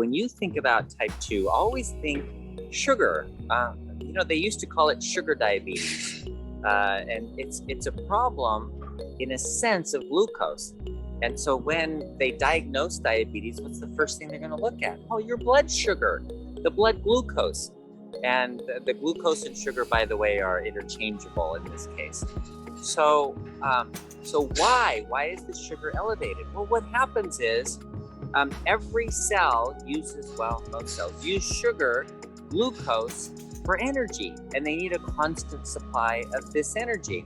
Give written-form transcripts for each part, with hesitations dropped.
when you think about type 2, always think sugar. They used to call it sugar diabetes. And it's a problem in a sense of glucose. And so when they diagnose diabetes, what's the first thing they're going to look at? Oh, your blood sugar, the blood glucose. And the glucose and sugar, by the way, are interchangeable in this case. So why is the sugar elevated? Well, what happens is every cell most cells use sugar, glucose, for energy, and they need a constant supply of this energy.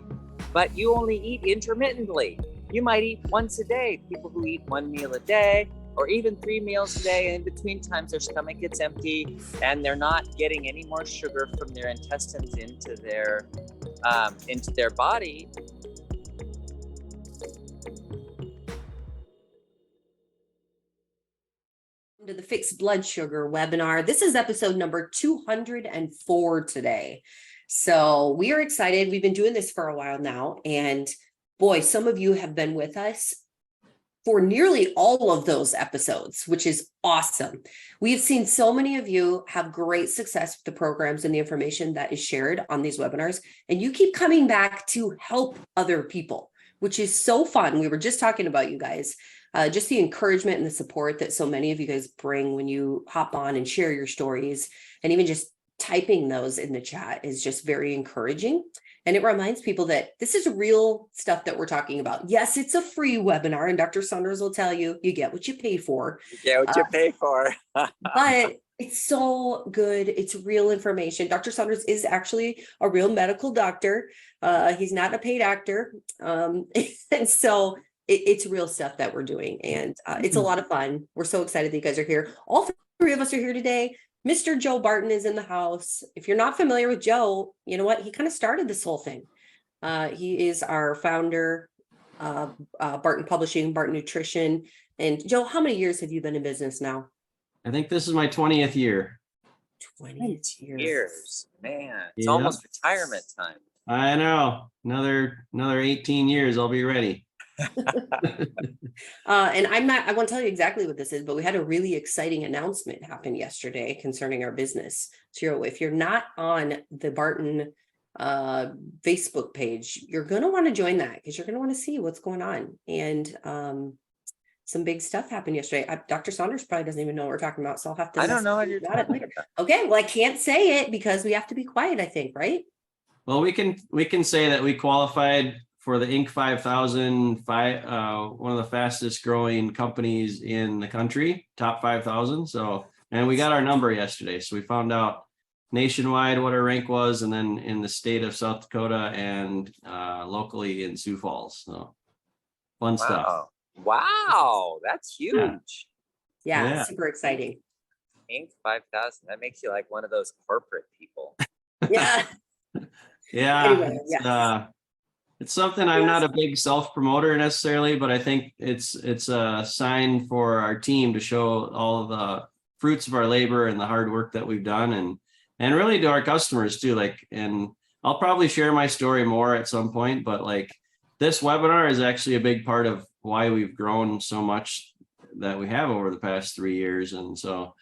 But you only eat intermittently. You might eat once a day. People who eat one meal a day, or even 3 meals a day, and in between times their stomach gets empty and they're not getting any more sugar from their intestines into their body. To the Fixed Blood Sugar webinar. This is episode number 204 today. So we are excited. We've been doing this for a while now. And boy, some of you have been with us for nearly all of those episodes, which is awesome. We've seen so many of you have great success with the programs and the information that is shared on these webinars. And you keep coming back to help other people, which is so fun. We were just talking about you guys. Just the encouragement and the support that so many of you guys bring when you hop on and share your stories, and even just typing those in the chat is just very encouraging. And it reminds people that this is real stuff that we're talking about. Yes, it's a free webinar, and Dr. Saunders will tell you, you get what you pay for. You get what you pay for. But it's so good. It's real information. Dr. Saunders is actually a real medical doctor. He's not a paid actor. And so it's real stuff that we're doing, and it's a lot of fun. We're so excited that you guys are here. All three of us are here today. Mr. Joe Barton is in the house. If you're not familiar with Joe, you know what? He kind of started this whole thing. He is our founder of Barton Publishing, Barton Nutrition. And Joe, how many years have you been in business now? I think this is my 20th year. 20 years. Man, it's almost retirement time. I know. Another 18 years, I'll be ready. And I won't tell you exactly what this is, but we had a really exciting announcement happen yesterday concerning our business. So if you're not on the Barton Facebook page, you're going to want to join that, because you're going to want to see what's going on. And some big stuff happened yesterday. Dr. Saunders probably doesn't even know what we're talking about, so I'll have to. I don't know what you're talking about. Okay, well, I can't say it because we have to be quiet, I think, right? Well, we can say that we qualified for the Inc. 5000, one of the fastest growing companies in the country, top 5,000. So, and we got our number yesterday. So we found out nationwide what our rank was, and then in the state of South Dakota and locally in Sioux Falls. So fun stuff. Wow, that's huge. Yeah, super exciting. Inc. 5000. That makes you like one of those corporate people. Yeah. Yeah. Anyway, it's something. I'm not a big self-promoter necessarily, but I think it's a sign for our team to show all of the fruits of our labor and the hard work that we've done, and really to our customers too. And I'll probably share my story more at some point, but this webinar is actually a big part of why we've grown so much that we have over the past 3 years. And so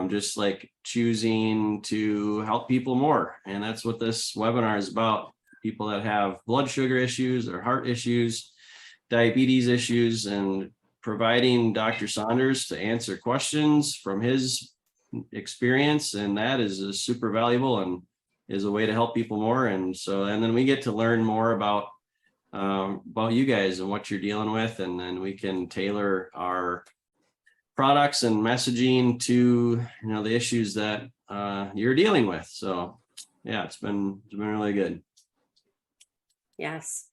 just choosing to help people more. And that's what this webinar is about. People that have blood sugar issues or heart issues, diabetes issues, and providing Dr. Saunders to answer questions from his experience. And that is super valuable and is a way to help people more. And then we get to learn more about you guys and what you're dealing with. And then we can tailor our products and messaging to, the issues that you're dealing with. So yeah, it's been really good. Yes.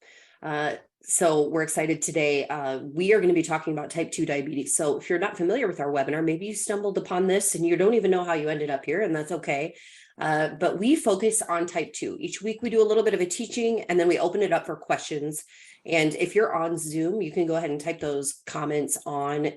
So we're excited today. We are going to be talking about type 2 diabetes. So if you're not familiar with our webinar, maybe you stumbled upon this and you don't even know how you ended up here, and that's okay. But we focus on type 2. Each week we do a little bit of a teaching, and then we open it up for questions. And if you're on Zoom, you can go ahead and type those comments on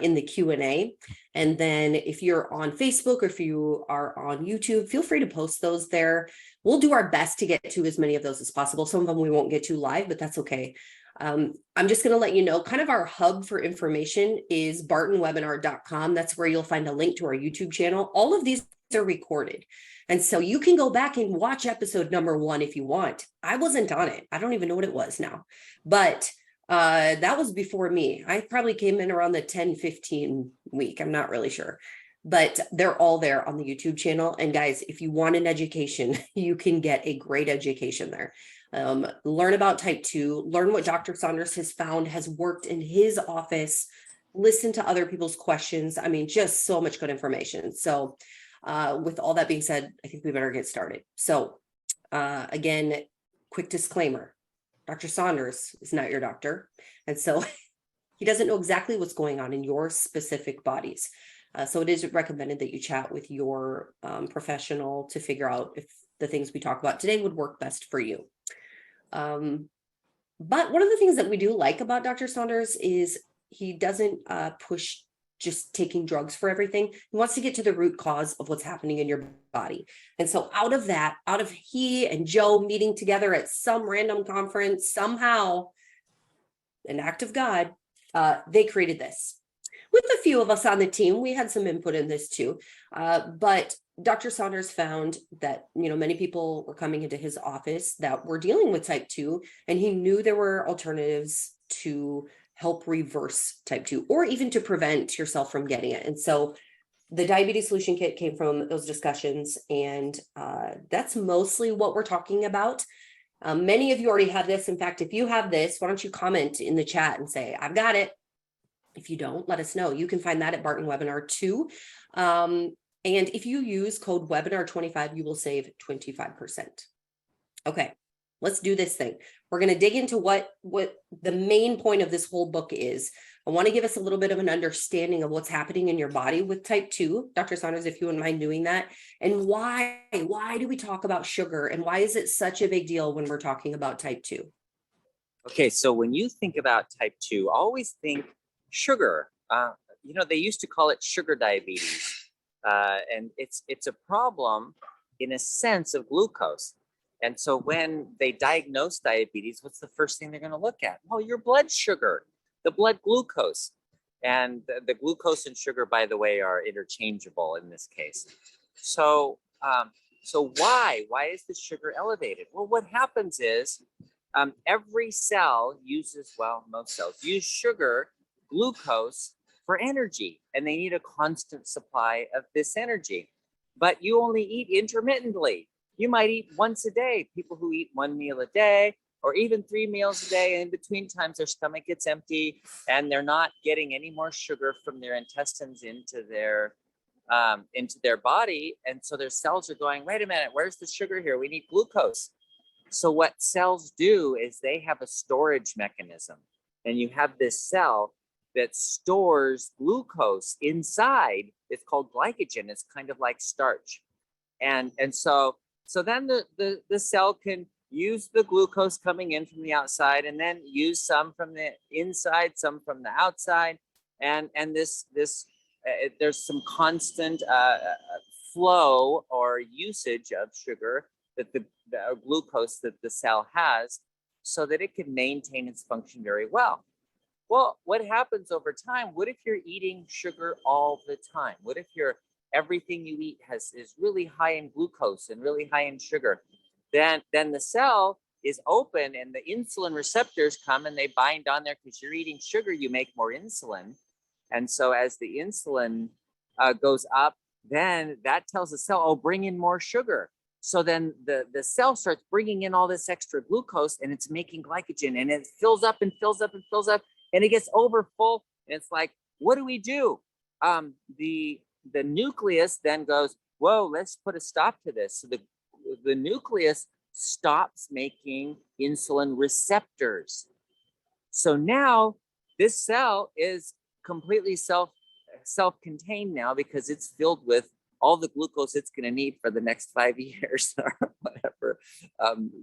in the Q&A. And then if you're on Facebook or if you are on YouTube, feel free to post those there. We'll do our best to get to as many of those as possible. Some of them we won't get to live, but that's okay. I'm just going to let you know, kind of our hub for information is bartonwebinar.com. That's where you'll find a link to our YouTube channel. All of these are recorded. And so you can go back and watch episode number 1 if you want. I wasn't on it. I don't even know what it was now, but that was before me. I probably came in around the 10-15 week. I'm not really sure, but they're all there on the YouTube channel. And guys, if you want an education, you can get a great education there. Learn about type 2, learn what Dr. Saunders has found has worked in his office, listen to other people's questions. I mean, just so much good information. So with all that being said, I think we better get started. So again, quick disclaimer, Dr. Saunders is not your doctor. And so he doesn't know exactly what's going on in your specific bodies. So it is recommended that you chat with your professional to figure out if the things we talk about today would work best for you. But one of the things that we do like about Dr. Saunders is he doesn't push just taking drugs for everything. He wants to get to the root cause of what's happening in your body. And so out of he and Joe meeting together at some random conference, somehow, an act of God, they created this. With a few of us on the team, we had some input in this too. But Dr. Saunders found that, many people were coming into his office that were dealing with type 2, and he knew there were alternatives to help reverse type 2 or even to prevent yourself from getting it. And so the diabetes solution kit came from those discussions, and that's mostly what we're talking about. Many of you already have this. In fact, if you have this, why don't you comment in the chat and say, I've got it. If you don't, let us know. You can find that at Barton Webinar too. And if you use code webinar25, you will save 25%. Okay, let's do this thing. We're going to dig into what the main point of this whole book is. I want to give us a little bit of an understanding of what's happening in your body with type 2. Dr. Saunders, if you wouldn't mind doing that. And why do we talk about sugar? And why is it such a big deal when we're talking about type 2? Okay, so when you think about type 2, always think sugar. They used to call it sugar diabetes. And it's a problem in a sense of glucose. And so when they diagnose diabetes, what's the first thing they're going to look at? Well, your blood sugar, the blood glucose. And the glucose and sugar, by the way, are interchangeable in this case. So why is the sugar elevated? Well, what happens is every cell uses, most cells use sugar, glucose, for energy, and they need a constant supply of this energy. But you only eat intermittently. You might eat once a day. People who eat 1 meal a day or even 3 meals a day, and in between times their stomach gets empty and they're not getting any more sugar from their intestines into their body. And so their cells are going, wait a minute, where's the sugar here? We need glucose. So what cells do is they have a storage mechanism, and you have this cell that stores glucose inside. It's called glycogen. It's kind of like starch. And so then the cell can use the glucose coming in from the outside, and then use some from the inside, some from the outside. And this there's some constant flow or usage of sugar that the glucose that the cell has, so that it can maintain its function very well. Well, what happens over time? What if you're eating sugar all the time? What if everything you eat is really high in glucose and really high in sugar? Then the cell is open, and the insulin receptors come and they bind on there. Because you're eating sugar, you make more insulin. And so as the insulin goes up, then that tells the cell, oh, bring in more sugar. So then the cell starts bringing in all this extra glucose, and it's making glycogen, and it fills up and fills up and fills up. And it gets over full, and it's like, what do we do? The nucleus then goes, whoa, let's put a stop to this. So the nucleus stops making insulin receptors. So now this cell is completely self-contained now, because it's filled with all the glucose it's going to need for the next 5 years or whatever,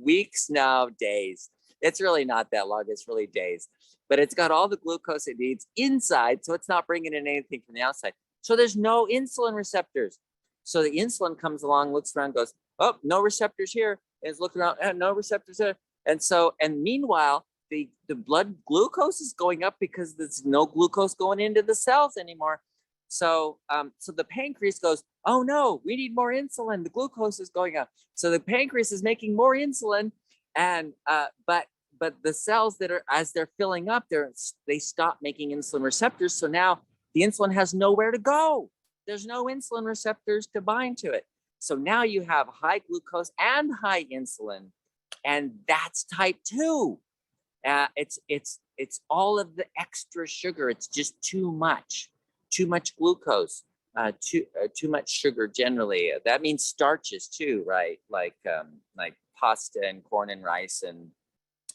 weeks now, days. It's really not that long. It's really days. But it's got all the glucose it needs inside, so it's not bringing in anything from the outside. So there's no insulin receptors. So the insulin comes along, looks around, goes, oh, no receptors here. And it's looking around, no receptors there. And meanwhile, the blood glucose is going up because there's no glucose going into the cells anymore. So the pancreas goes, oh no, we need more insulin. The glucose is going up. So the pancreas is making more insulin, and but the cells that are, as they're filling up, they stop making insulin receptors. So now the insulin has nowhere to go. There's no insulin receptors to bind to it. So now you have high glucose and high insulin, and that's type 2. It's all of the extra sugar. It's just too much glucose, too much sugar generally. That means starches too, right? Like pasta and corn and rice and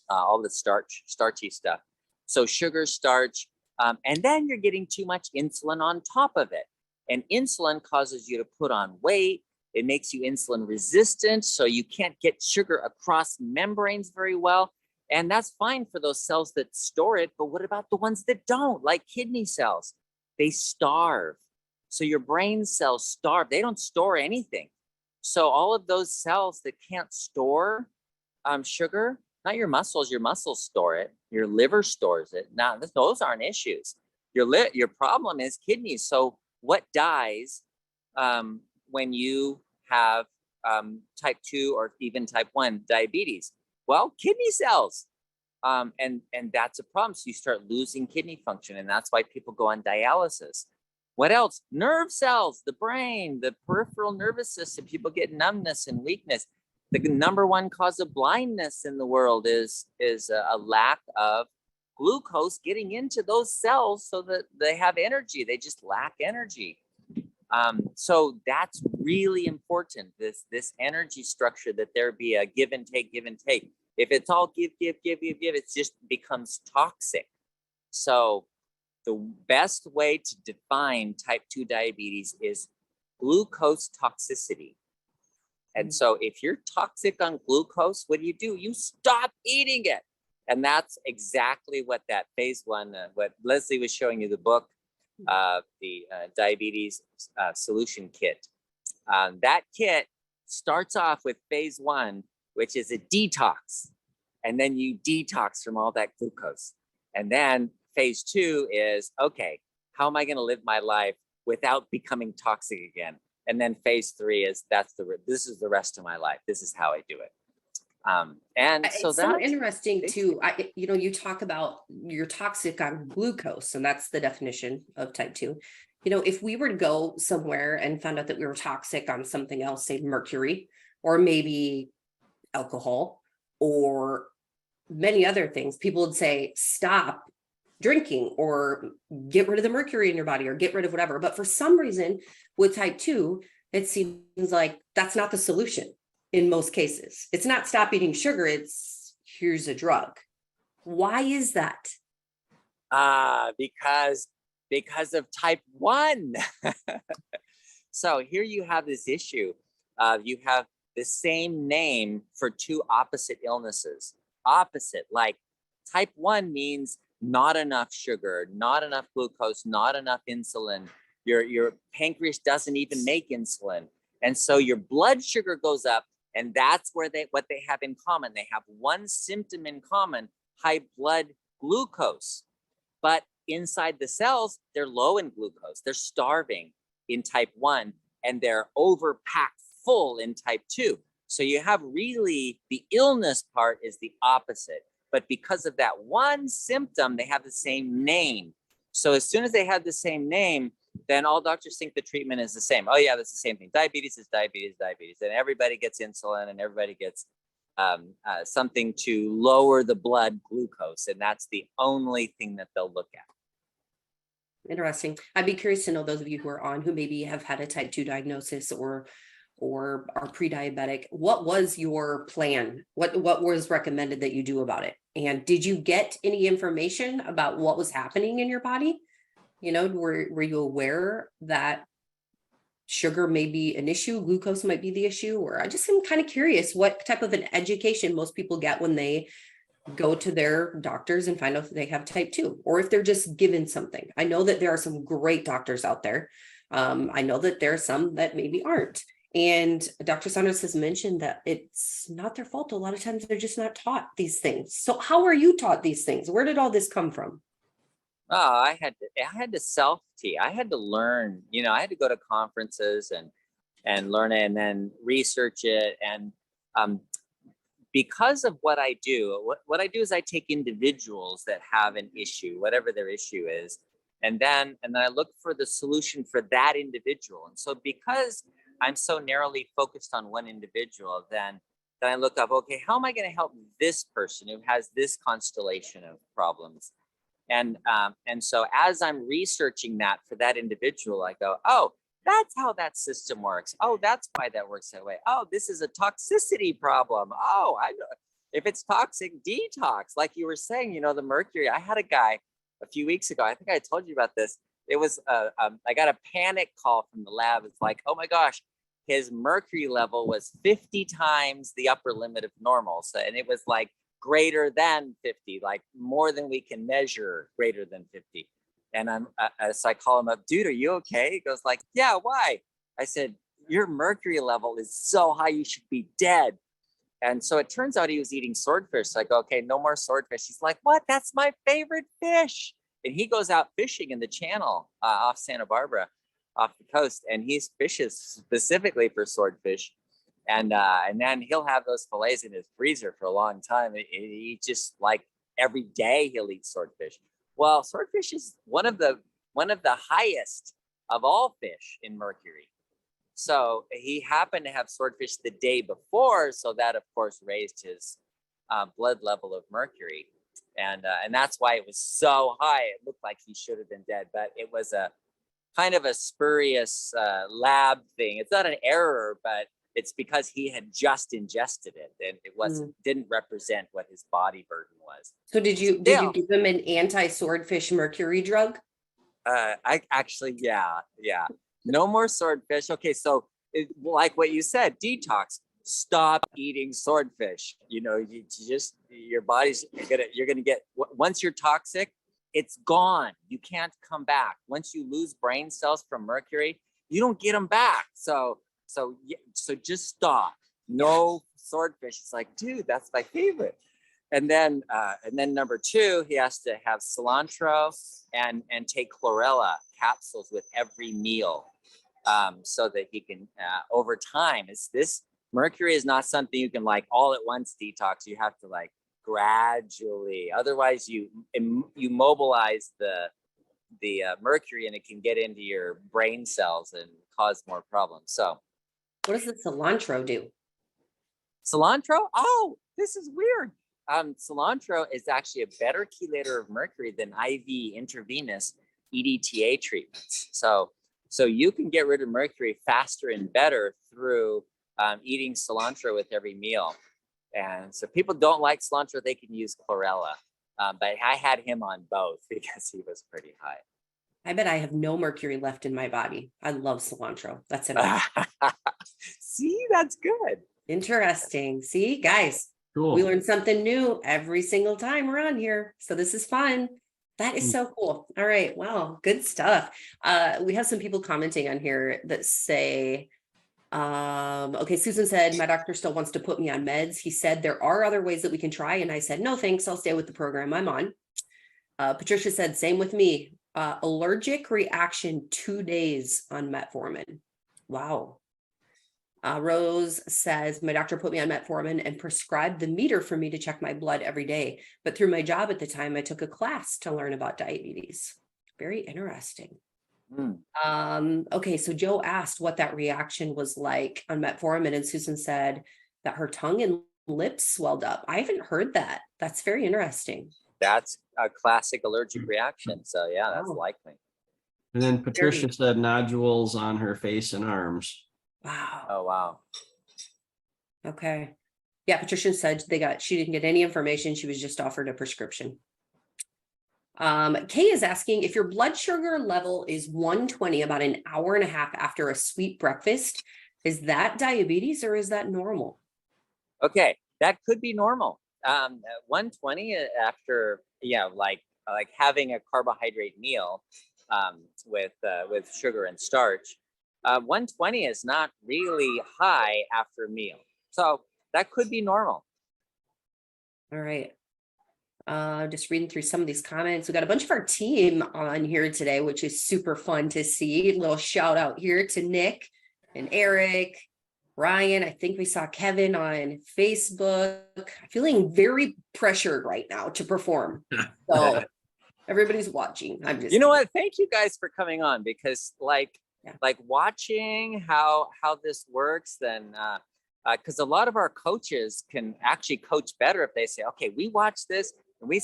all the starchy stuff. So sugar, starch, and then you're getting too much insulin on top of it. And insulin causes you to put on weight. It makes you insulin resistant, so you can't get sugar across membranes very well. And that's fine for those cells that store it, but what about the ones that don't, like kidney cells? They starve. So your brain cells starve. They don't store anything. So all of those cells that can't store sugar, not your muscles store it. Your liver stores it. Now, those aren't issues. Your problem is kidneys. So what dies when you have type 2 or even type 1 diabetes? Well, kidney cells. And that's a problem. So you start losing kidney function, and that's why people go on dialysis. What else? Nerve cells, the brain, the peripheral nervous system. People get numbness and weakness. The number one cause of blindness in the world is a lack of glucose getting into those cells so that they have energy. They just lack energy. So that's really important, this energy structure, that there be a give and take. If it's all give, it just becomes toxic. So the best way to define type 2 diabetes is glucose toxicity. And so if you're toxic on glucose, what do? You stop eating it. And that's exactly what that phase 1, what Leslie was showing you, the book, the diabetes solution kit. That kit starts off with phase 1, which is a detox. And then you detox from all that glucose. And then phase 2 is, okay, how am I going to live my life without becoming toxic again? And then phase 3 is, this is the rest of my life. This is how I do it. And so it's that's so interesting too. You talk about you're toxic on glucose, and that's the definition of type 2. If we were to go somewhere and found out that we were toxic on something else, say mercury, or maybe alcohol, or many other things, people would say, stop drinking or get rid of the mercury in your body or get rid of whatever. But for some reason with type 2, it seems like that's not the solution in most cases. It's not stop eating sugar. It's here's a drug. Why is that? Because of type 1. So here you have this issue. You have the same name for two opposite illnesses. Opposite, like type 1 means not enough sugar, not enough glucose, not enough insulin. Your pancreas doesn't even make insulin. And so your blood sugar goes up, and that's where what they have in common. They have one symptom in common, high blood glucose. But inside the cells, they're low in glucose. They're starving in type 1, and they're overpacked full in type 2. So you have really, the illness part is the opposite. But because of that one symptom, they have the same name. So as soon as they have the same name, then all doctors think the treatment is the same. Oh yeah, that's the same thing. Diabetes is diabetes, diabetes. And everybody gets insulin, and everybody gets something to lower the blood glucose. And that's the only thing that they'll look at. Interesting. I'd be curious to know, those of you who are on, who maybe have had a type 2 diagnosis or are pre-diabetic, what was your plan? What was recommended that you do about it? And did you get any information about what was happening in your body? Were you aware that sugar may be an issue, glucose might be the issue? Or I just am kind of curious what type of an education most people get when they go to their doctors and find out that they have type 2, or if they're just given something. I know that there are some great doctors out there. I know that there are some that maybe aren't. And Dr. Saunders has mentioned that it's not their fault. A lot of times they're just not taught these things. So how are you taught these things? Where did all this come from? Oh, I had to self-teach. I had to learn, I had to go to conferences and learn it and then research it. And um, because of what I do, what I do is I take individuals that have an issue, whatever their issue is, and then I look for the solution for that individual. And so because I'm so narrowly focused on one individual, then I look up, okay, how am I going to help this person who has this constellation of problems? And so as I'm researching that for that individual, I go, oh, that's how that system works. Oh, that's why that works that way. Oh, this is a toxicity problem. Oh, I know. If it's toxic, detox. Like you were saying, the mercury. I had a guy a few weeks ago. I think I told you about this. It was I got a panic call from the lab. It's like, oh my gosh, his mercury level was 50 times the upper limit of normal. So, and it was like greater than 50, like more than we can measure, greater than 50. And so I call him up, dude, are you okay? He goes like, yeah, why? I said, your mercury level is so high, you should be dead. And so it turns out he was eating swordfish. So I go, okay, no more swordfish. He's like, what? That's my favorite fish. And he goes out fishing in the channel off Santa Barbara, off the coast. And he fishes specifically for swordfish. And then he'll have those fillets in his freezer for a long time. He just like every day he'll eat swordfish. Well, swordfish is one of the highest of all fish in mercury. So he happened to have swordfish the day before, so that of course raised his blood level of mercury, and that's why it was so high. It looked like he should have been dead, but it was a kind of a spurious lab thing. It's not an error, but it's because he had just ingested it, and it didn't represent what his body burden was. So did you give him an anti-swordfish mercury drug? I actually, yeah. No more swordfish. Okay, so like what you said, detox. Stop eating swordfish. Your body's you're gonna get, once you're toxic, it's gone. You can't come back. Once you lose brain cells from mercury, you don't get them back. So just stop. No swordfish. It's like, dude, that's my favorite. And then number 2, he has to have cilantro and take chlorella capsules with every meal, so that he can over time. This mercury is not something you can like all at once detox. You have to like gradually. Otherwise, you mobilize the mercury, and it can get into your brain cells and cause more problems. So what does the cilantro do? Cilantro? Oh, this is weird. Cilantro is actually a better chelator of mercury than IV intravenous EDTA treatments. So you can get rid of mercury faster and better through eating cilantro with every meal. And so people don't like cilantro, they can use chlorella. But I had him on both because he was pretty high. I bet I have no mercury left in my body. I love cilantro. That's it. See, that's good. Interesting. See, guys, cool. We learn something new every single time we're on here. So this is fun. That is so cool. All right. Wow. Good stuff. We have some people commenting on here that say, okay, Susan said, my doctor still wants to put me on meds. He said, there are other ways that we can try. And I said, no, thanks. I'll stay with the program I'm on. Patricia said, same with me. Allergic reaction 2 days on metformin. Wow. Rose says, my doctor put me on metformin and prescribed the meter for me to check my blood every day. But through my job at the time, I took a class to learn about diabetes. Very interesting. Okay, so Joe asked what that reaction was like on metformin, and Susan said that her tongue and lips swelled up. I haven't heard that. That's very interesting. That's a classic allergic reaction. So yeah, that's likely. And then Patricia said nodules on her face and arms. Wow. Oh, wow. Okay. Yeah, Patricia said she didn't get any information. She was just offered a prescription. Kay is asking, if your blood sugar level is 120 about an hour and a half after a sweet breakfast, is that diabetes or is that normal? Okay, that could be normal. 120 after, like having a carbohydrate meal with sugar and starch. 120 is not really high after a meal. So that could be normal. All right. Just reading through some of these comments. We got a bunch of our team on here today, which is super fun to see. A little shout out here to Nick and Eric, Ryan. I think we saw Kevin on Facebook. Feeling very pressured right now to perform. So everybody's watching. I'm just, you know what? Thank you guys for coming on, because like watching how this works, then because a lot of our coaches can actually coach better if they say, okay, we watched this and we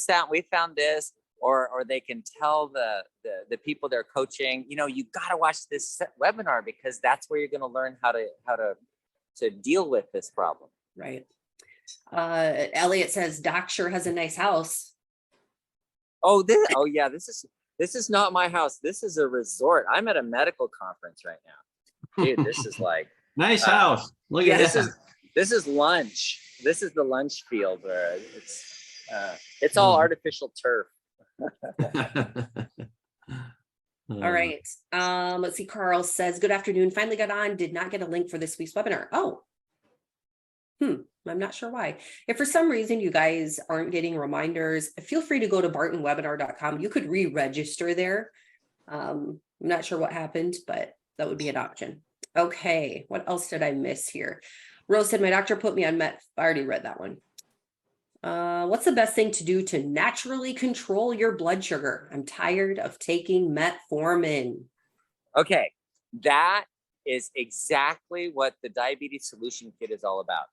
found this, or they can tell the people they're coaching, you know, you got to watch this webinar, because that's where you're going to learn how to deal with this problem. right. Elliot says Doc sure has a nice house. Oh, yeah, this is not my house. This is a resort. I'm at a medical conference right now. Dude, this is like Nice house. Look at this. This is lunch. This is the lunch field where it's all artificial turf. All right. Let's see. Carl says, good afternoon. Finally got on. Did not get a link for this week's webinar. Oh. I'm not sure why. If for some reason you guys aren't getting reminders, feel free to go to bartonwebinar.com. You could re-register there. I'm not sure what happened, but that would be an option. Okay. What else did I miss here? Rose said, my doctor put me on Met. I already read that one. What's the best thing to do to naturally control your blood sugar? I'm tired of taking metformin. Okay. That is exactly what the Diabetes Solution Kit is all about,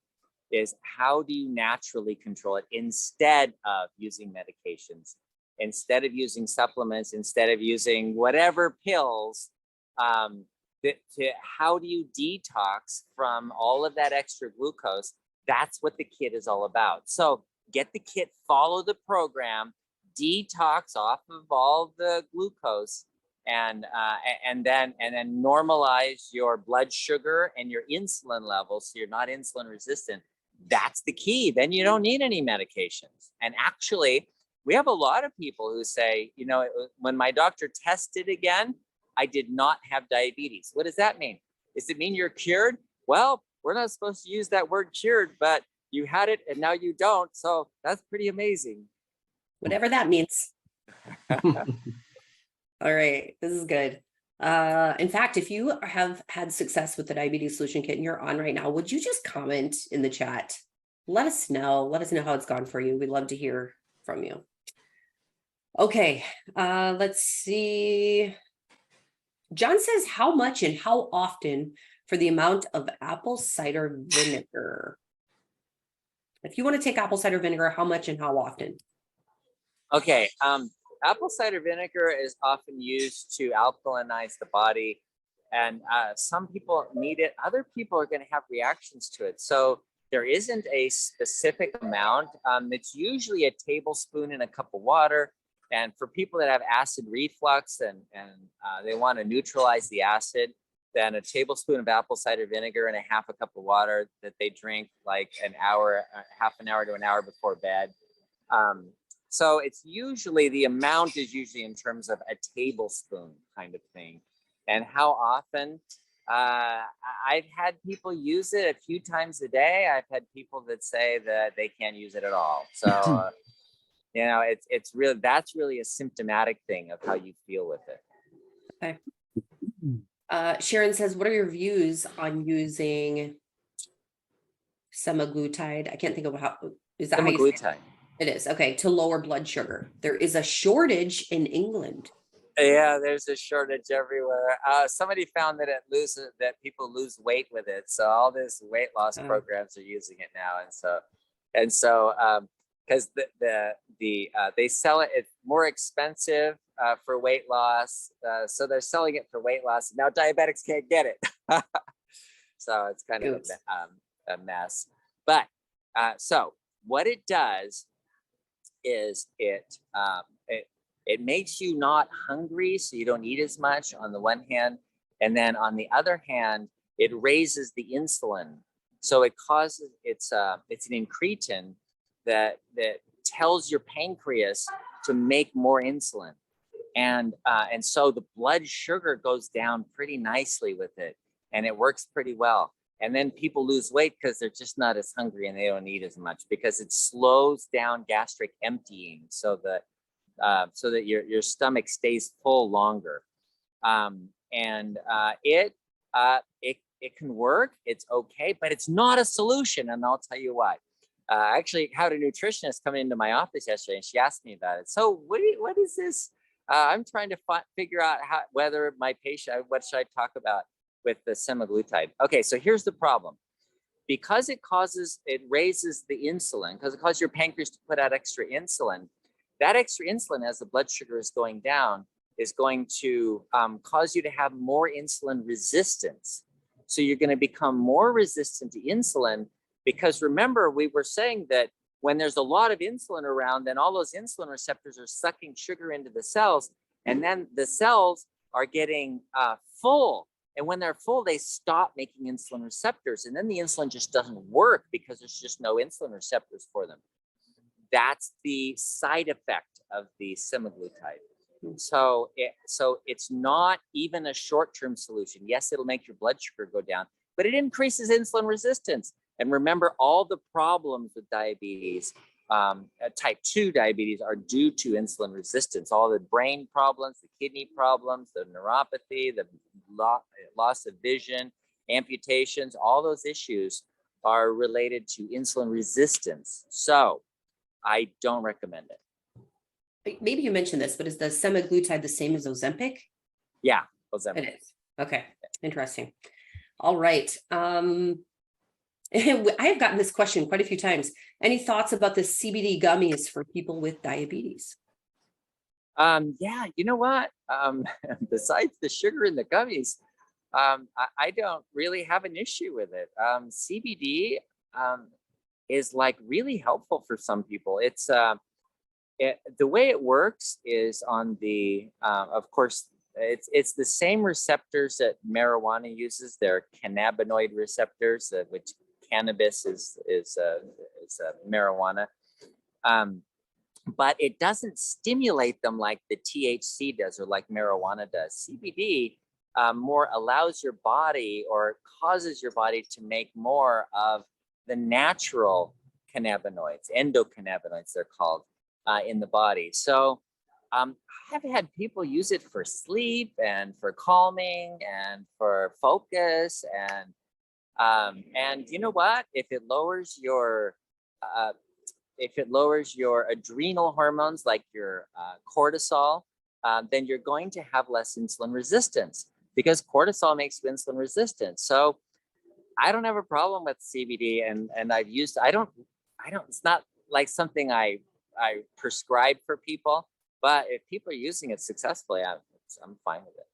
is how do you naturally control it instead of using medications, instead of using supplements, instead of using whatever pills. How do you detox from all of that extra glucose? That's what the kit is all about. So get the kit, follow the program, detox off of all the glucose, and then normalize your blood sugar and your insulin levels so you're not insulin resistant. That's the key. Then you don't need any medications. And actually, we have a lot of people who say, you know, when my doctor tested again, I did not have diabetes. What does that mean? Does it mean you're cured? Well, we're not supposed to use that word cured, but you had it and now you don't. So that's pretty amazing. Whatever that means. All right, this is good. In fact, if you have had success with the Diabetes Solution Kit and you're on right now, would you just comment in the chat? Let us know how it's gone for you. We'd love to hear from you. Okay, let's see. John says, how much and how often for the amount of apple cider vinegar? If you want to take apple cider vinegar, how much and how often? Okay, apple cider vinegar is often used to alkalinize the body, and some people need it. Other people are going to have reactions to it. So there isn't a specific amount. It's usually a tablespoon in a cup of water. And for people that have acid reflux and they want to neutralize the acid, then a tablespoon of apple cider vinegar and a half a cup of water that they drink like half an hour to an hour before bed. So it's usually, the amount is usually in terms of a tablespoon kind of thing. And how often? I've had people use it a few times a day. I've had people that say that they can't use it at all. So, you know, that's really a symptomatic thing of how you feel with it. Okay. Sharon says, what are your views on using semaglutide? I can't think of how, is that Semaglutide? It is. Okay. To lower blood sugar. There is a shortage in England. Yeah, there's a shortage everywhere. Somebody found that that people lose weight with it. So all these weight loss programs are using it now. And so because they sell it, it's more expensive for weight loss. So they're selling it for weight loss. Now diabetics can't get it. So it's kind of a mess. But so what it does is it makes you not hungry, so you don't eat as much on the one hand. And then on the other hand, it raises the insulin. So it causes, it's an incretin that tells your pancreas to make more insulin. And so the blood sugar goes down pretty nicely with it, and it works pretty well. And then people lose weight because they're just not as hungry and they don't eat as much, because it slows down gastric emptying, so that your stomach stays full longer. It can work. It's okay, but it's not a solution, and I'll tell you why. I actually had a nutritionist come into my office yesterday, and she asked me about it. So what is this? I'm trying to figure out whether my patient, what should I talk about with the semaglutide? Okay, so here's the problem. Because it raises the insulin, because it causes your pancreas to put out extra insulin. That extra insulin, as the blood sugar is going down, is going to cause you to have more insulin resistance. So you're going to become more resistant to insulin, because remember, we were saying that when there's a lot of insulin around, then all those insulin receptors are sucking sugar into the cells, and then the cells are getting full. And when they're full, they stop making insulin receptors, and then the insulin just doesn't work because there's just no insulin receptors for them. That's the side effect of the semaglutide. So it's not even a short-term solution. Yes, it'll make your blood sugar go down, but it increases insulin resistance. And remember, all the problems with diabetes, type 2 diabetes, are due to insulin resistance. All the brain problems, the kidney problems, the neuropathy, the loss of vision, amputations, all those issues are related to insulin resistance. So I don't recommend it. Maybe you mentioned this, but is the semaglutide the same as Ozempic? Yeah, Ozempic. It is. Okay, interesting. All right. I have gotten this question quite a few times. Any thoughts about the CBD gummies for people with diabetes? Yeah, you know what? Besides the sugar in the gummies, I don't really have an issue with it. CBD is like really helpful for some people. It's the way it works is on the, of course, it's the same receptors that marijuana uses. They're cannabinoid receptors, which cannabis is marijuana, but it doesn't stimulate them like the THC does or like marijuana does. CBD more allows your body, or causes your body, to make more of the natural cannabinoids, endocannabinoids they're called, in the body. So I've had people use it for sleep and for calming and for focus, and you know what? If it lowers your adrenal hormones like your cortisol, then you're going to have less insulin resistance, because cortisol makes you insulin resistant. So I don't have a problem with CBD, and I've used. I don't. It's not like something I prescribe for people, but if people are using it successfully, I'm fine with it.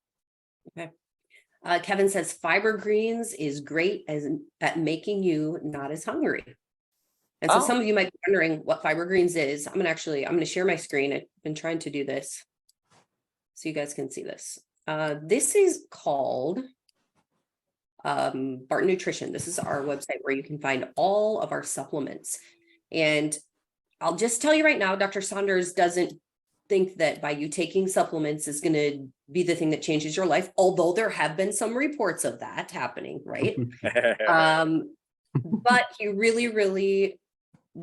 Okay. Kevin says fiber greens is great at making you not as hungry. And so some of you might be wondering what fiber greens is. I'm going to share my screen. I've been trying to do this so you guys can see this. This is called Barton Nutrition. This is our website where you can find all of our supplements. And I'll just tell you right now, Dr. Saunders doesn't think that by you taking supplements is going to be the thing that changes your life, although there have been some reports of that happening, right? But he really, really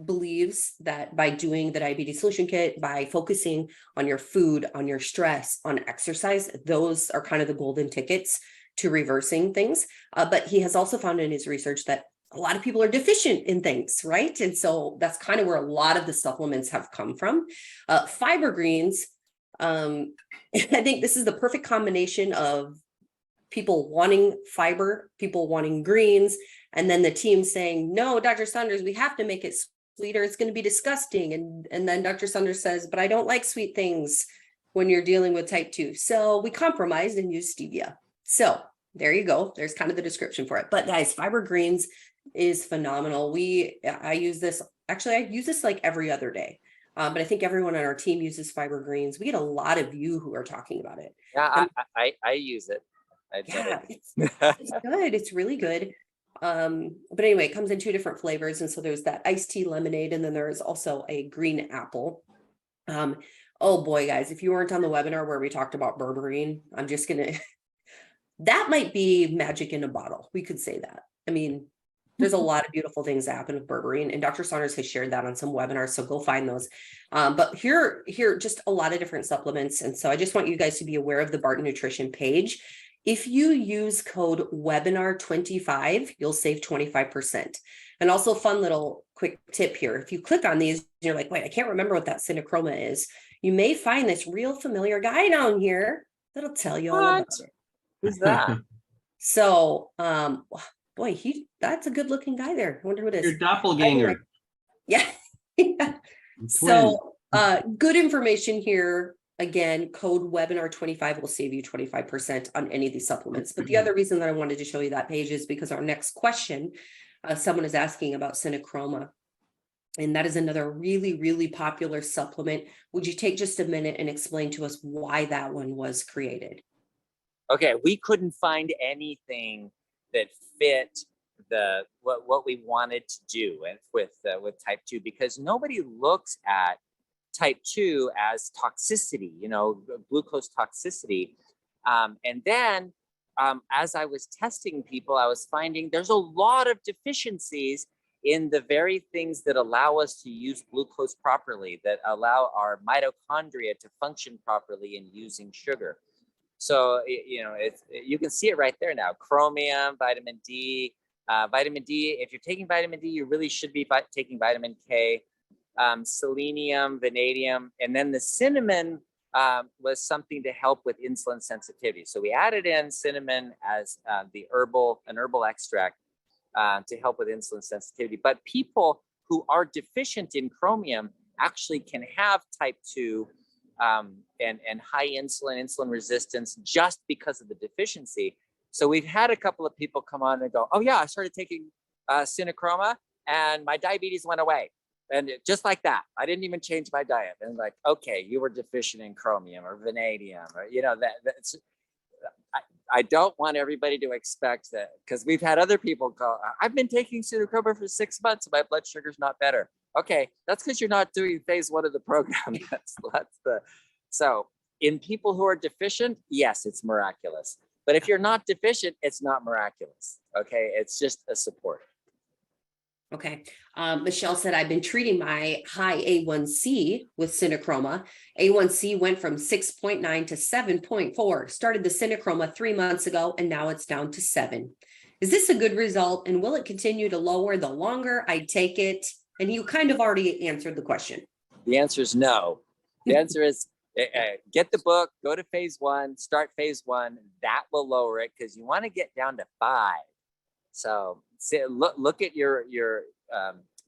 believes that by doing the diabetes solution kit, by focusing on your food, on your stress, on exercise, those are kind of the golden tickets to reversing things. But he has also found in his research that a lot of people are deficient in things, right? And so that's kind of where a lot of the supplements have come from. Fiber greens, I think this is the perfect combination of people wanting fiber, people wanting greens, and then the team saying, no, Dr. Saunders, we have to make it sweeter. It's going to be disgusting. And then Dr. Saunders says, but I don't like sweet things when you're dealing with type 2. So we compromised and used stevia. So there you go. There's kind of the description for it. But guys, fiber greens is phenomenal. I use this like every other day. But I think everyone on our team uses fiber greens. We get a lot of you who are talking about it. Yeah, I use it. It's good. It's really good. But anyway, it comes in 2 different flavors. And so there's that iced tea lemonade, and then there is also a green apple. Oh boy, guys, if you weren't on the webinar where we talked about berberine, I'm just gonna, that might be magic in a bottle. We could say that. I mean, there's a lot of beautiful things that happen with berberine, and Dr. Saunders has shared that on some webinars, so go find those. But here, just a lot of different supplements. And so I just want you guys to be aware of the Barton Nutrition page. If you use code webinar25, you'll save 25%. And also fun little quick tip here. If you click on these, you're like, wait, I can't remember what that synachroma is. You may find this real familiar guy down here that'll tell you all about it. Who's that? So, boy, that's a good looking guy there. I wonder who it is. Your doppelganger. Yeah. So, good information here. Again, code webinar25 will save you 25% on any of these supplements. But the other reason that I wanted to show you that page is because our next question, someone is asking about synachroma. And that is another really, really popular supplement. Would you take just a minute and explain to us why that one was created? Okay, we couldn't find anything that fit what we wanted to do with type 2, because nobody looks at type 2 as toxicity, glucose toxicity. And then as I was testing people, I was finding there's a lot of deficiencies in the very things that allow us to use glucose properly, that allow our mitochondria to function properly in using sugar. So, you can see it right there now. Chromium, vitamin D. Vitamin D, if you're taking vitamin D, you really should be taking vitamin K. Selenium, vanadium, and then the cinnamon was something to help with insulin sensitivity. So we added in cinnamon as an herbal extract to help with insulin sensitivity. But people who are deficient in chromium actually can have type 2 and high insulin resistance just because of the deficiency. So we've had a couple of people come on and go, oh yeah, I started taking synachroma and my diabetes went away. And just like that, I didn't even change my diet. And like, okay, you were deficient in chromium or vanadium, or that's. I don't want everybody to expect that, because we've had other people go, I've been taking synachroma for 6 months and my blood sugar's not better. Okay, that's because you're not doing phase 1 of the program. So in people who are deficient, yes, it's miraculous. But if you're not deficient, it's not miraculous. Okay, it's just a support. Okay. Michelle said, I've been treating my high A1C with synachroma. A1C went from 6.9 to 7.4. Started the synachroma 3 months ago, and now it's down to 7. Is this a good result? And will it continue to lower the longer I take it? And you kind of already answered the question. The answer is no. The answer is get the book, go to phase 1, start phase 1. That will lower it, because you want to get down to 5. So look at your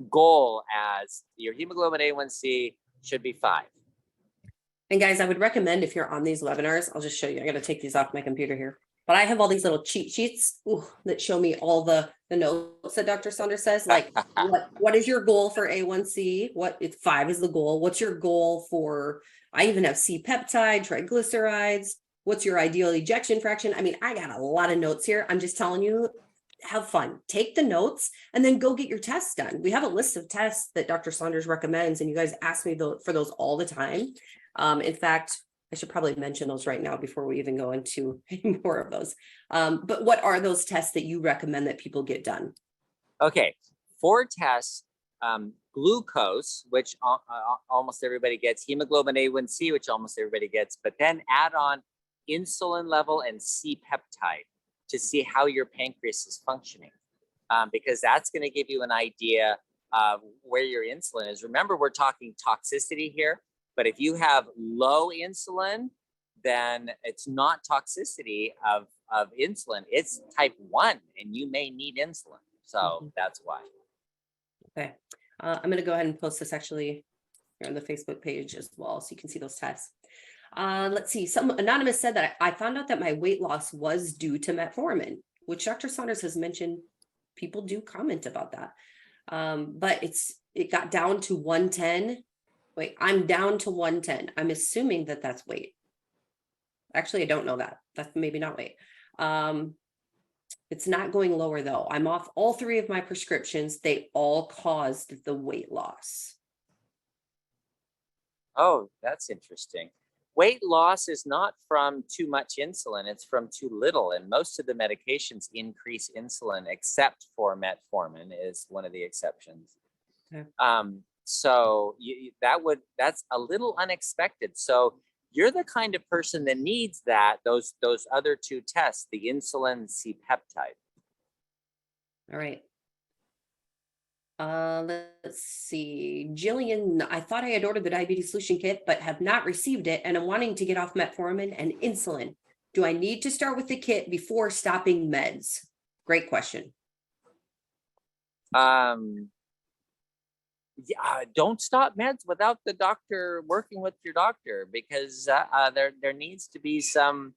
goal as your hemoglobin A1C should be 5. And guys, I would recommend, if you're on these webinars, I'll just show you. I got to take these off my computer here. But I have all these little cheat sheets that show me all the notes that Dr. Saunders says, like what is your goal for A1C? If 5 is the goal, what's your goal for, I even have C-peptide, triglycerides. What's your ideal ejection fraction? I mean, I got a lot of notes here. I'm just telling you, have fun, take the notes, and then go get your tests done. We have a list of tests that Dr. Saunders recommends, and you guys ask me for those all the time. In fact, I should probably mention those right now before we even go into any more of those. But what are those tests that you recommend that people get done? Okay, 4 tests, glucose, which almost everybody gets, hemoglobin A1C, which almost everybody gets, but then add on insulin level and C-peptide to see how your pancreas is functioning, because that's going to give you an idea of where your insulin is. Remember, we're talking toxicity here, but if you have low insulin, then it's not toxicity of insulin, it's type 1, and you may need insulin. So that's why. Okay. I'm going to go ahead and post this actually here on the Facebook page as well, so you can see those tests. Let's see. Some anonymous said that I found out that my weight loss was due to metformin, which Dr. Saunders has mentioned. People do comment about that. But it got down to 110. Wait, I'm down to 110. I'm assuming that that's weight. Actually, I don't know that. That's maybe not weight. It's not going lower though. I'm off all 3 of my prescriptions. They all caused the weight loss. Oh, that's interesting. Weight loss is not from too much insulin, it's from too little. And most of the medications increase insulin, except for metformin is one of the exceptions. Okay. So that's a little unexpected. So you're the kind of person that needs those other two tests, the insulin and C-peptide. All right. Let's see. Jillian, I thought I had ordered the diabetes solution kit, but have not received it, and I'm wanting to get off metformin and insulin. Do I need to start with the kit before stopping meds? Great question. Don't stop meds without the doctor working with your doctor, because there needs to be some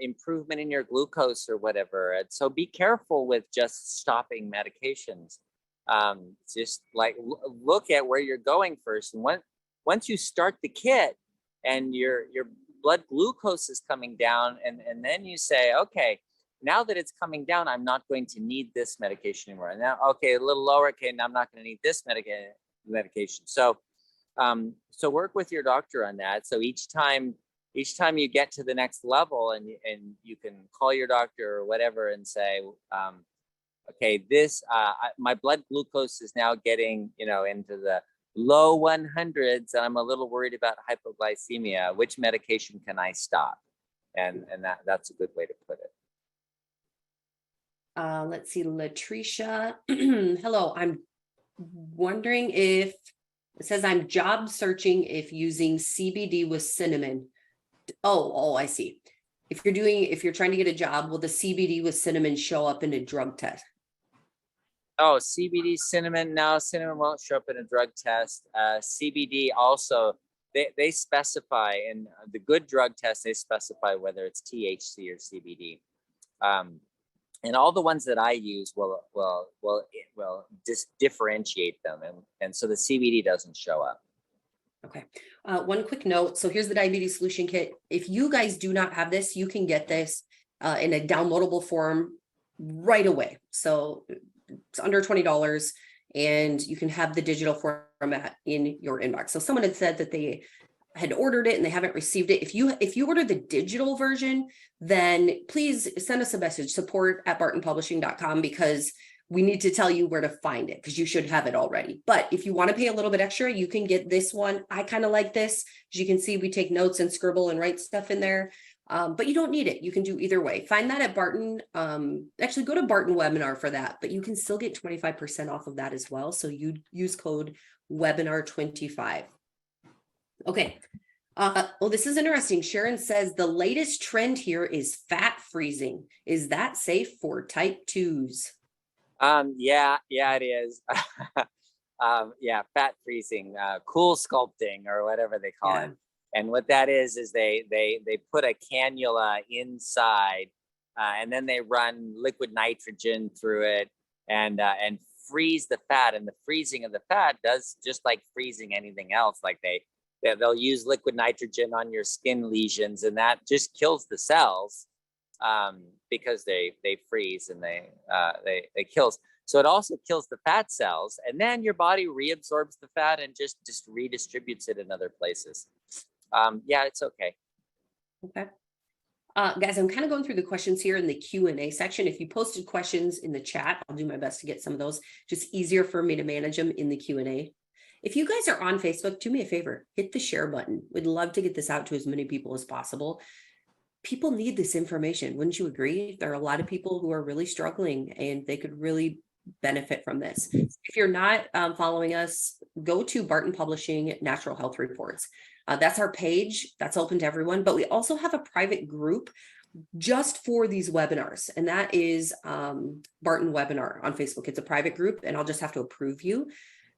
improvement in your glucose or whatever. And so be careful with just stopping medications. Just like look at where you're going first, and once you start the kit and your blood glucose is coming down, and then you say, okay, now that it's coming down, I'm not going to need this medication anymore. And now, okay, a little lower, okay, now I'm not going to need this medication. So so work with your doctor on that. So each time you get to the next level, and you can call your doctor or whatever and say, okay, my blood glucose is now getting, into the low 100s, and I'm a little worried about hypoglycemia. Which medication can I stop? And that's a good way to put it. Let's see, Latricia. Hello, I'm wondering if it says I'm job searching if using CBD with cinnamon. Oh, I see. If you're trying to get a job, will the CBD with cinnamon show up in a drug test? Oh, CBD cinnamon. No, cinnamon won't show up in a drug test. CBD also, they specify in the good drug test, they specify whether it's THC or CBD. And all the ones that I use will differentiate them. And so the CBD doesn't show up. Okay. One quick note. So here's the diabetes solution kit. If you guys do not have this, you can get this in a downloadable form right away. So it's under $20, and you can have the digital format in your inbox. So someone had said that they had ordered it and they haven't received it. If you order the digital version, then please send us a message, support@bartonpublishing.com, because we need to tell you where to find it, because you should have it already. But if you want to pay a little bit extra, you can get this one. I kind of like this. As you can see, we take notes and scribble and write stuff in there. But you don't need it. You can do either way. Find that at Barton. Actually, go to Barton Webinar for that, but you can still get 25% off of that as well. So you use code webinar25. Okay. Well, this is interesting. Sharon says the latest trend here is fat freezing. Is that safe for type 2s? Yeah, it is. Fat freezing, cool sculpting, or whatever they call it. And what that is they put a cannula inside, and then they run liquid nitrogen through it and freeze the fat. And the freezing of the fat does just like freezing anything else. Like they'll use liquid nitrogen on your skin lesions, and that just kills the cells because they freeze and they kills. So it also kills the fat cells, and then your body reabsorbs the fat and just redistributes it in other places. It's okay. Okay. Guys, I'm kind of going through the questions here in the Q&A section. If you posted questions in the chat, I'll do my best to get some of those. Just easier for me to manage them in the Q&A. If you guys are on Facebook, do me a favor, hit the share button. We'd love to get this out to as many people as possible. People need this information. Wouldn't you agree? There are a lot of people who are really struggling, and they could really benefit from this. If you're not following us, go to Barton Publishing Natural Health Reports. That's our page. That's open to everyone. But we also have a private group just for these webinars, and that is Barton Webinar on Facebook. It's a private group, and I'll just have to approve you.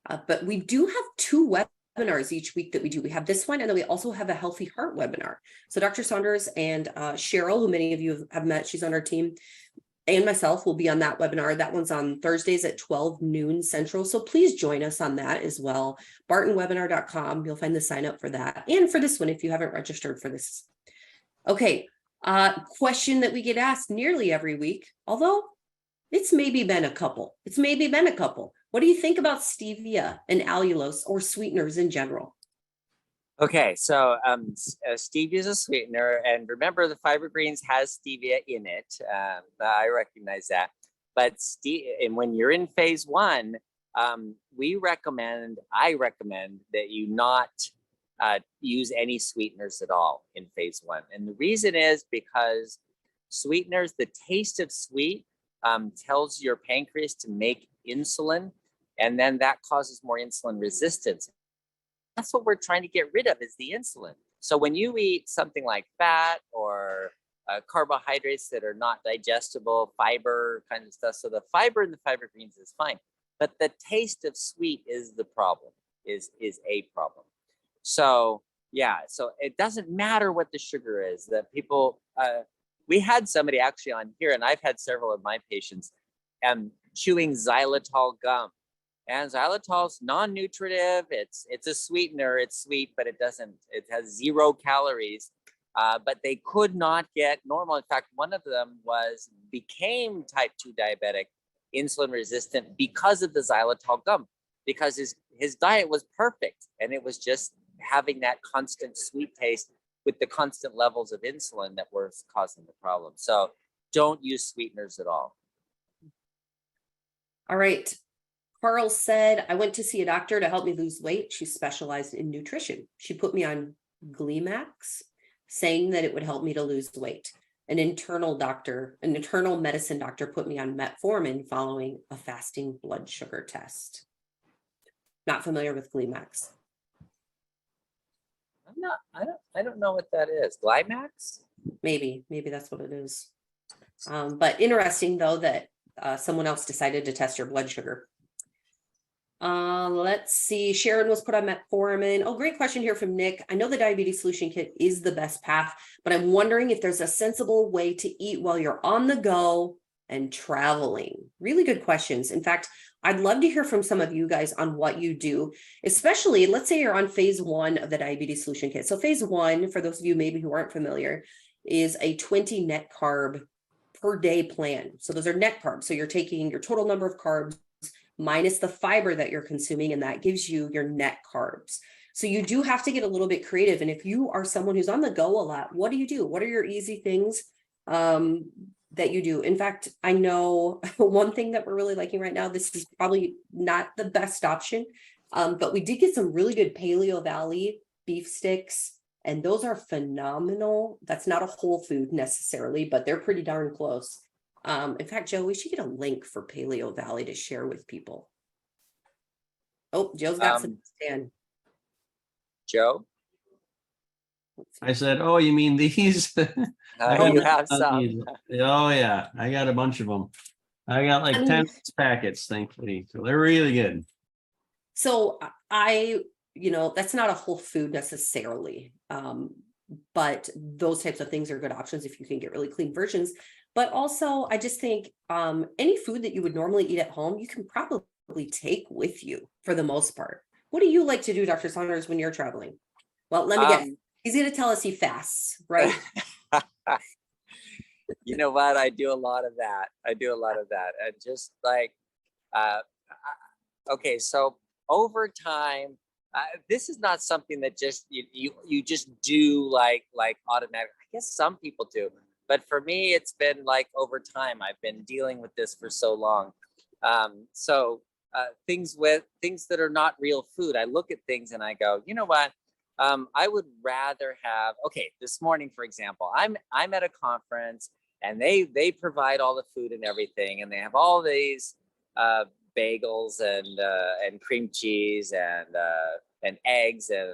But we do have 2 webinars each week that we do. We have this one, and then we also have a Healthy Heart webinar. So Dr. Saunders and Cheryl, who many of you have met, she's on our team, and myself will be on that webinar. That one's on Thursdays at 12 noon Central. So please join us on that as well. bartonwebinar.com. You'll find the sign up for that, and for this one if you haven't registered for this. Okay. Question that we get asked nearly every week, although it's maybe been a couple. What do you think about stevia and allulose, or sweeteners in general? Okay, so stevia is a sweetener, and remember the fiber greens has stevia in it. I recognize that, but and when you're in phase one, I recommend that you not use any sweeteners at all in phase one, and the reason is because sweeteners, the taste of sweet, tells your pancreas to make insulin, and then that causes more insulin resistance. That's what we're trying to get rid of, is the insulin. So when you eat something like fat or carbohydrates that are not digestible, fiber kind of stuff, so the fiber in the fiber greens is fine, but the taste of sweet is the problem, is a problem. So yeah, so it doesn't matter what the sugar is. That people, we had somebody actually on here, and I've had several of my patients chewing xylitol gum. And xylitol's non-nutritive. It's a sweetener. It's sweet, but it has 0 calories. But they could not get normal. In fact, one of them became type 2 diabetic, insulin resistant, because of the xylitol gum, because his diet was perfect, and it was just having that constant sweet taste with the constant levels of insulin that were causing the problem. So don't use sweeteners at all. All right. Carl said, I went to see a doctor to help me lose weight. She specialized in nutrition. She put me on Glemax, saying that it would help me to lose weight. An internal medicine doctor put me on metformin following a fasting blood sugar test. Not familiar with Glemax. I don't know what that is. Glymax? Maybe that's what it is. But interesting though that someone else decided to test your blood sugar. Let's see. Sharon was put on metformin. Oh, great question here from Nick. I know the diabetes solution kit is the best path, but I'm wondering if there's a sensible way to eat while you're on the go and traveling. Really good questions. In fact, I'd love to hear from some of you guys on what you do, especially let's say you're on phase one of the diabetes solution kit. So phase one, for those of you maybe who aren't familiar, is a 20 net carb per day plan. So those are net carbs. So you're taking your total number of carbs minus the fiber that you're consuming, and that gives you your net carbs. So you do have to get a little bit creative. And if you are someone who's on the go a lot, what do you do? What are your easy things that you do? In fact, I know one thing that we're really liking right now, this is probably not the best option, but we did get some really good Paleo Valley beef sticks, and those are phenomenal. That's not a whole food necessarily, but they're pretty darn close. In fact, Joe, we should get a link for Paleo Valley to share with people. Oh, Joe's got some stand. Joe? I said, oh, you mean these? You have some. Oh yeah, I got a bunch of them. I got like 10 packets, thankfully. So they're really good. So that's not a whole food necessarily. But those types of things are good options if you can get really clean versions. But also, I just think any food that you would normally eat at home, you can probably take with you for the most part. What do you like to do, Dr. Saunders, when you're traveling? Well, let me guess. He's going to tell us he fasts, right? You know what? I do a lot of that. And just like, okay, so over time, this is not something that just you just do like automatic. I guess some people do. But for me, it's been like over time. I've been dealing with this for so long. Things that are not real food, I look at things and I go, you know what? I would rather have, okay, this morning, for example, I'm at a conference and they provide all the food and everything. And they have all these bagels and cream cheese and eggs and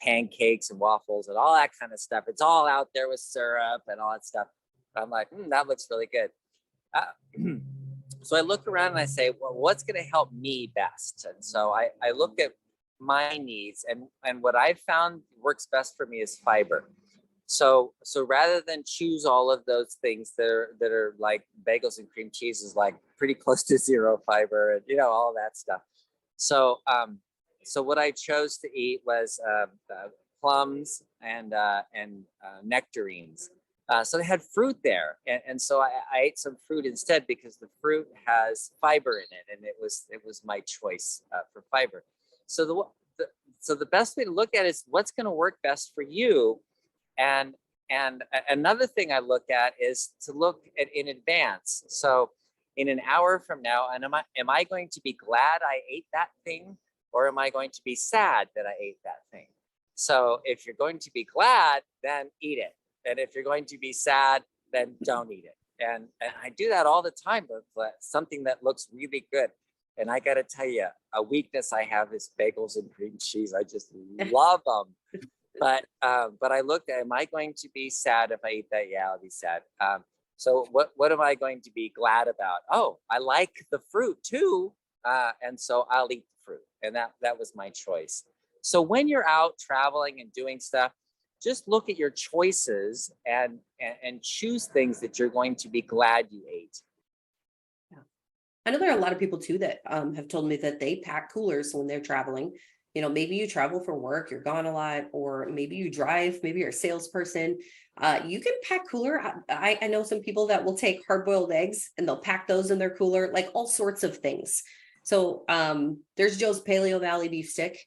pancakes and waffles and all that kind of stuff. It's all out there with syrup and all that stuff. I'm like, that looks really good. So I look around and I say, well, what's going to help me best? And so I look at my needs, and what I've found works best for me is fiber. So rather than choose all of those things that are like bagels and cream cheese is like pretty close to 0 fiber and all that stuff. So what I chose to eat was plums and nectarines. So they had fruit there, and so I ate some fruit instead because the fruit has fiber in it, and it was my choice for fiber. So so the best way to look at it is what's going to work best for you. And another thing I look at is to look at in advance. So in an hour from now, and am I going to be glad I ate that thing, or am I going to be sad that I ate that thing? So if you're going to be glad, then eat it. And if you're going to be sad, then don't eat it. And I do that all the time with something that looks really good. And I got to tell you, a weakness I have is bagels and cream cheese. I just love them. But I looked at, am I going to be sad if I eat that? Yeah, I'll be sad. So what am I going to be glad about? Oh, I like the fruit too. And so I'll eat the fruit. And that was my choice. So when you're out traveling and doing stuff, just look at your choices and choose things that you're going to be glad you ate. Yeah. I know there are a lot of people too that have told me that they pack coolers when they're traveling. You know, maybe you travel for work, you're gone a lot, or maybe you drive, maybe you're a salesperson. You can pack cooler. I know some people that will take hard-boiled eggs and they'll pack those in their cooler, like all sorts of things. So there's Joe's Paleo Valley beef stick.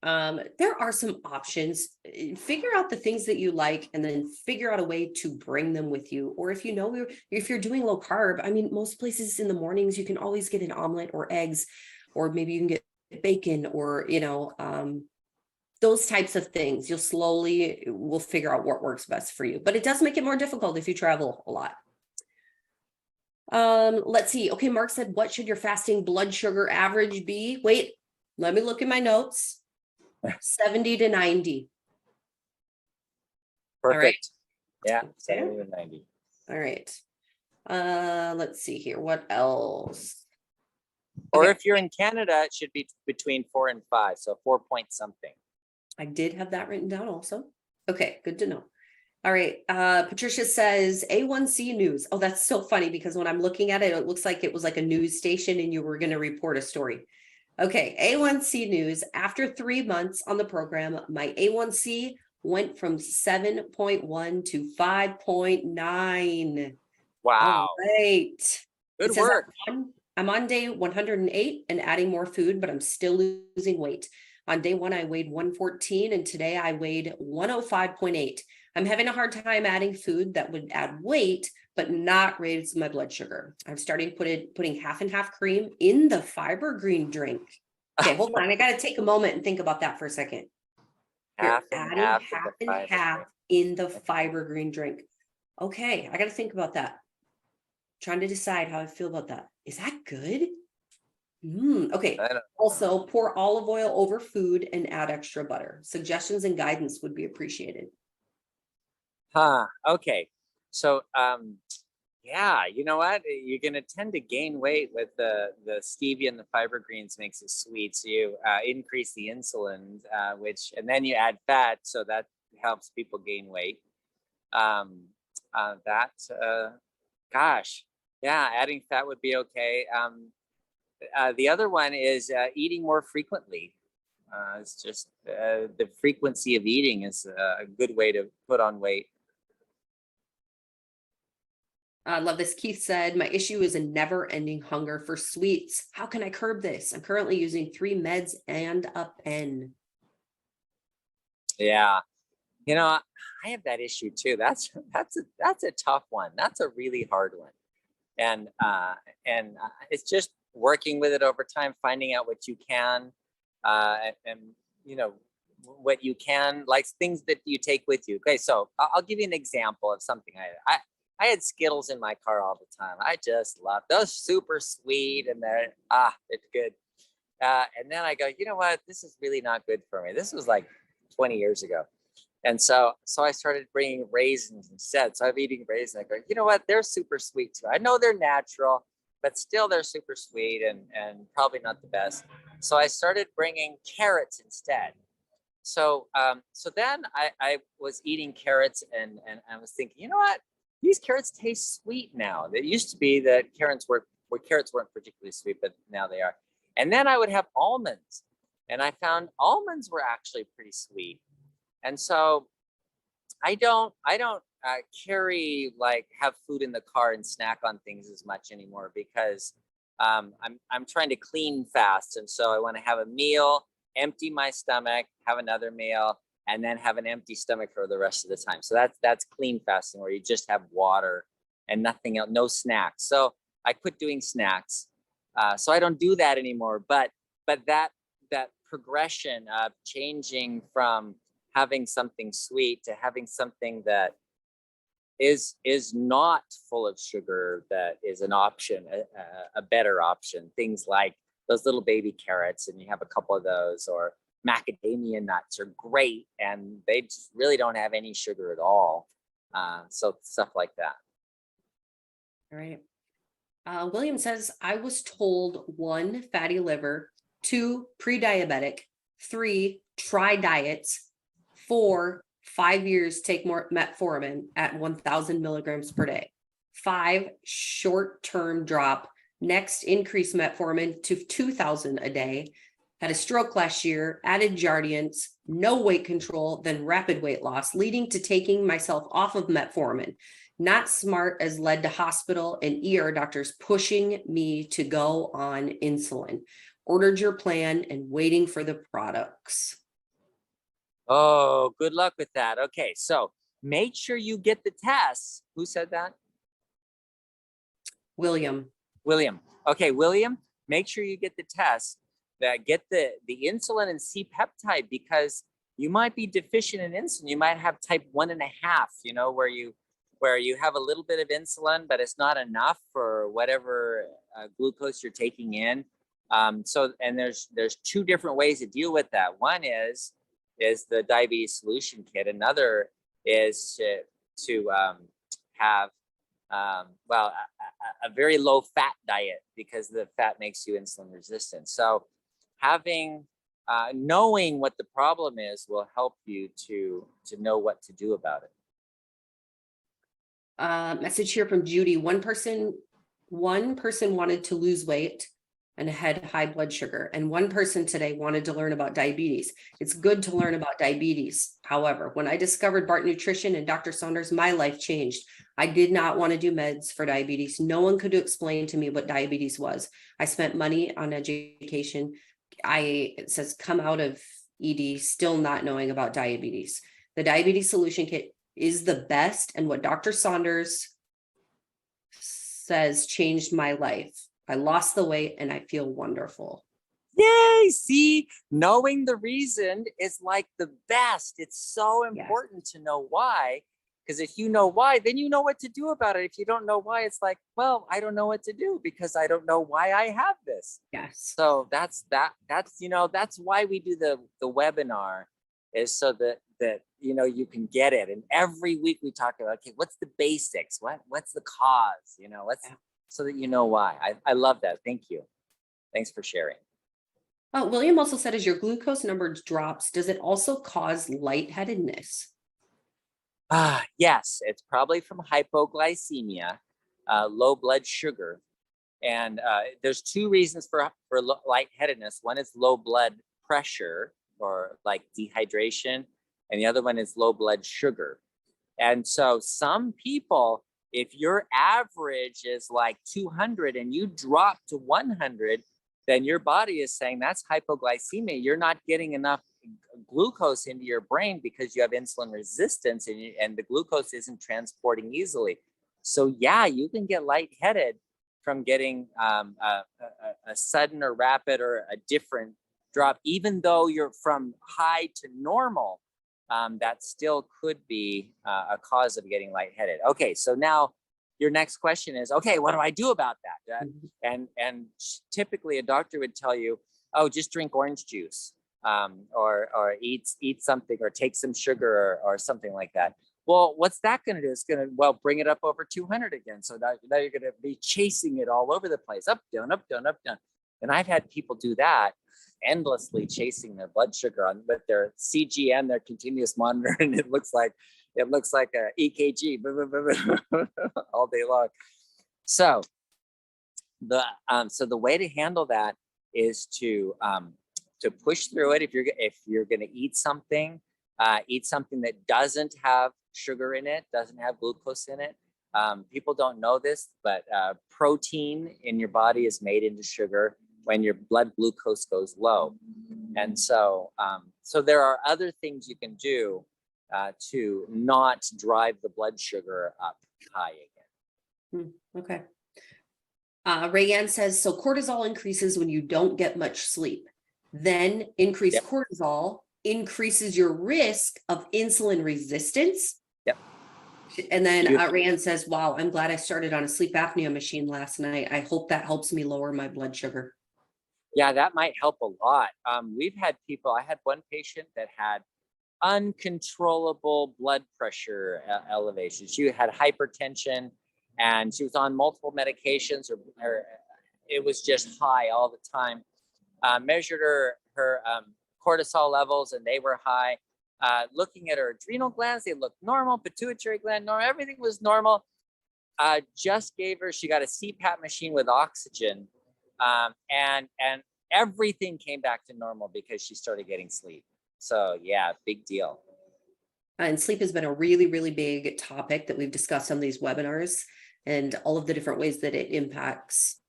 There are some options. Figure out the things that you like and then figure out a way to bring them with you. Or if you know, if you're doing low carb, I mean, most places in the mornings, you can always get an omelet or eggs, or maybe you can get bacon, or, you know, those types of things. We'll figure out what works best for you, but it does make it more difficult if you travel a lot. Let's see. Okay. Mark said, what should your fasting blood sugar average be? Wait, let me look at my notes. 70 to 90. Perfect. All right. Yeah, 70 to 90. All right. Let's see here. What else? Or Okay. if you're in Canada, it should be between 4 and 5. So 4 point something. I did have that written down also. Okay, good to know. All right. Patricia says A1C news. Oh, that's so funny because when I'm looking at it, it looks like it was like a news station and you were going to report a story. Okay, A1C news. After 3 months on the program, my A1C went from 7.1 to 5.9. Wow. All right. Good work. I'm on day 108 and adding more food, but I'm still losing weight. On day 1, I weighed 114, and today I weighed 105.8. I'm having a hard time adding food that would add weight, but not raise my blood sugar. I'm starting putting half and half cream in the fiber green drink. Okay, hold on. I got to take a moment and think about that for a second. You're adding half and half in the fiber green drink. Okay, I got to think about that. Trying to decide how I feel about that. Is that good? Okay. Also, pour olive oil over food and add extra butter. Suggestions and guidance would be appreciated. Okay. So, yeah, you know what? You're going to tend to gain weight with the stevia, and the fiber greens makes it sweet. So you increase the insulin, and then you add fat. So that helps people gain weight. Gosh, yeah, adding fat would be okay. The other one is eating more frequently. It's just the frequency of eating is a good way to put on weight. I love this. Keith said, my issue is a never-ending hunger for sweets. How can I curb this? I'm currently using 3 meds and a pen. Yeah, you know, I have that issue too. That's a tough one. That's a really hard one, and it's just working with it over time, finding out what you can, and you know what you can, like things that you take with you. Okay, so I'll give you an example of something I had Skittles in my car all the time. I just love those, super sweet, and it's good. And then I go, you know what? This is really not good for me. This was like 20 years ago. And so I started bringing raisins instead. So I'm eating raisins. I go, you know what? They're super sweet too. I know they're natural, but still they're super sweet and probably not the best. So I started bringing carrots instead. So then I was eating carrots and I was thinking, you know what? These carrots taste sweet now. It used to be that carrots weren't particularly sweet, but now they are. And then I would have almonds, and I found almonds were actually pretty sweet. And so I don't have food in the car and snack on things as much anymore because I'm trying to clean fast, and so I want to have a meal empty my stomach, have another meal, and then have an empty stomach for the rest of the time. So that's clean fasting, where you just have water and nothing else, no snacks. So I quit doing snacks. So I don't do that anymore. But that progression of changing from having something sweet to having something that is not full of sugar, that is an option, a better option. Things like those little baby carrots, and you have a couple of those, or macadamia nuts are great, and they just really don't have any sugar at all. So stuff like that. All right. William says, I was told 1, fatty liver, 2, pre-diabetic, 3, try diets, 4, 5 years, take more metformin at 1,000 milligrams per day, 5, short-term drop, next increase metformin to 2,000 a day, had a stroke last year, added Jardiance, no weight control, then rapid weight loss, leading to taking myself off of metformin. Not smart, as led to hospital and ER doctors pushing me to go on insulin. Ordered your plan and waiting for the products. Oh, good luck with that. Okay, so make sure you get the tests. Who said that? William. William. Okay, William, make sure you get the tests, that get the insulin and C-peptide, because you might be deficient in insulin. You might have type 1.5, where you have a little bit of insulin, but it's not enough for whatever glucose you're taking in. And there's 2 different ways to deal with that. One is the diabetes solution kit. Another is to have a very low fat diet, because the fat makes you insulin resistant. So knowing what the problem is will help you to know what to do about it. Message here from Judy. One person wanted to lose weight and had high blood sugar, and one person today wanted to learn about diabetes. It's good to learn about diabetes. However, when I discovered Bart Nutrition and Dr. Saunders, my life changed. I did not want to do meds for diabetes. No one could explain to me what diabetes was. I spent money on education. It says come out of ED still not knowing about diabetes. The diabetes solution kit is the best, and what Dr. Saunders says changed my life. I lost the weight and I feel wonderful. Yay! See, knowing the reason is like the best. It's so important to know why, because if you know why, then you know what to do about it. If you don't know why, it's like, well, I don't know what to do because I don't know why I have this. Yes. So that's why we do the webinar, is so that you can get it. And every week we talk about, okay, what's the basics? What's the cause? So that you know why. I love that. Thank you. Thanks for sharing. William also said, as your glucose number drops, does it also cause lightheadedness? Yes, it's probably from hypoglycemia, low blood sugar. And there's 2 reasons for lightheadedness. One is low blood pressure, or like dehydration, and the other one is low blood sugar. And so some people, if your average is like 200 and you drop to 100, then your body is saying that's hypoglycemia. You're not getting enough glucose into your brain because you have insulin resistance, and the glucose isn't transporting easily. So yeah, you can get lightheaded from getting a sudden or rapid or a different drop, even though you're from high to normal. That still could be a cause of getting lightheaded. Okay, so now your next question is, okay, what do I do about that? And typically a doctor would tell you, oh, just drink orange juice, or eat something, or take some sugar, or something like that. Well, what's that going to do? It's going to, bring it up over 200 again. So now you're going to be chasing it all over the place, up, down, up, down, up, down. And I've had people do that, endlessly chasing their blood sugar with their CGM, their continuous monitor, and it looks like a EKG all day long. So the way to handle that is to push through it. If you're going to eat something that doesn't have sugar in it, doesn't have glucose in it. People don't know this, but protein in your body is made into sugar when your blood glucose goes low. And so, so there are other things you can do to not drive the blood sugar up high again. Okay. Rayanne says, so cortisol increases when you don't get much sleep. Then increased Yep. cortisol increases your risk of insulin resistance. Yep. And then Rayanne says, wow, I'm glad I started on a sleep apnea machine last night. I hope that helps me lower my blood sugar. Yeah, that might help a lot. We've had people, I had one patient that had uncontrollable blood pressure elevation. She had hypertension and she was on multiple medications, or it was just high all the time. Measured her cortisol levels and they were high. Looking at her adrenal glands, they looked normal. Pituitary gland normal, everything was normal. Just gave her, she got a CPAP machine with oxygen, and everything came back to normal because she started getting sleep. So yeah, big deal. And sleep has been a really, really big topic that we've discussed on these webinars and all of the different ways that it impacts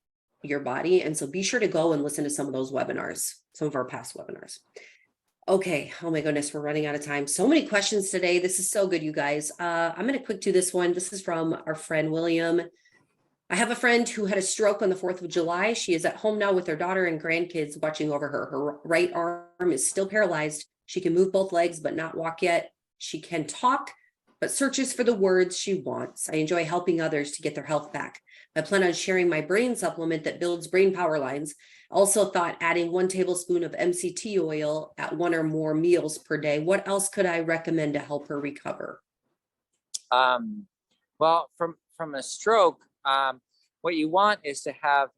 your body. And so be sure to go and listen to some of those webinars, some of our past webinars. Okay. Oh my goodness, we're running out of time. So many questions today. This is so good, you guys. I'm going to quick do this one. This is from our friend William. I have a friend who had a stroke on the 4th of July. She is at home now with her daughter and grandkids watching over her. Her right arm is still paralyzed. She can move both legs, but not walk yet. She can talk, but searches for the words she wants. I enjoy helping others to get their health back. I plan on sharing my brain supplement that builds brain power lines. Also thought adding 1 tablespoon of MCT oil at 1 or more meals per day. What else could I recommend to help her recover? Well, from a stroke, what you want is to have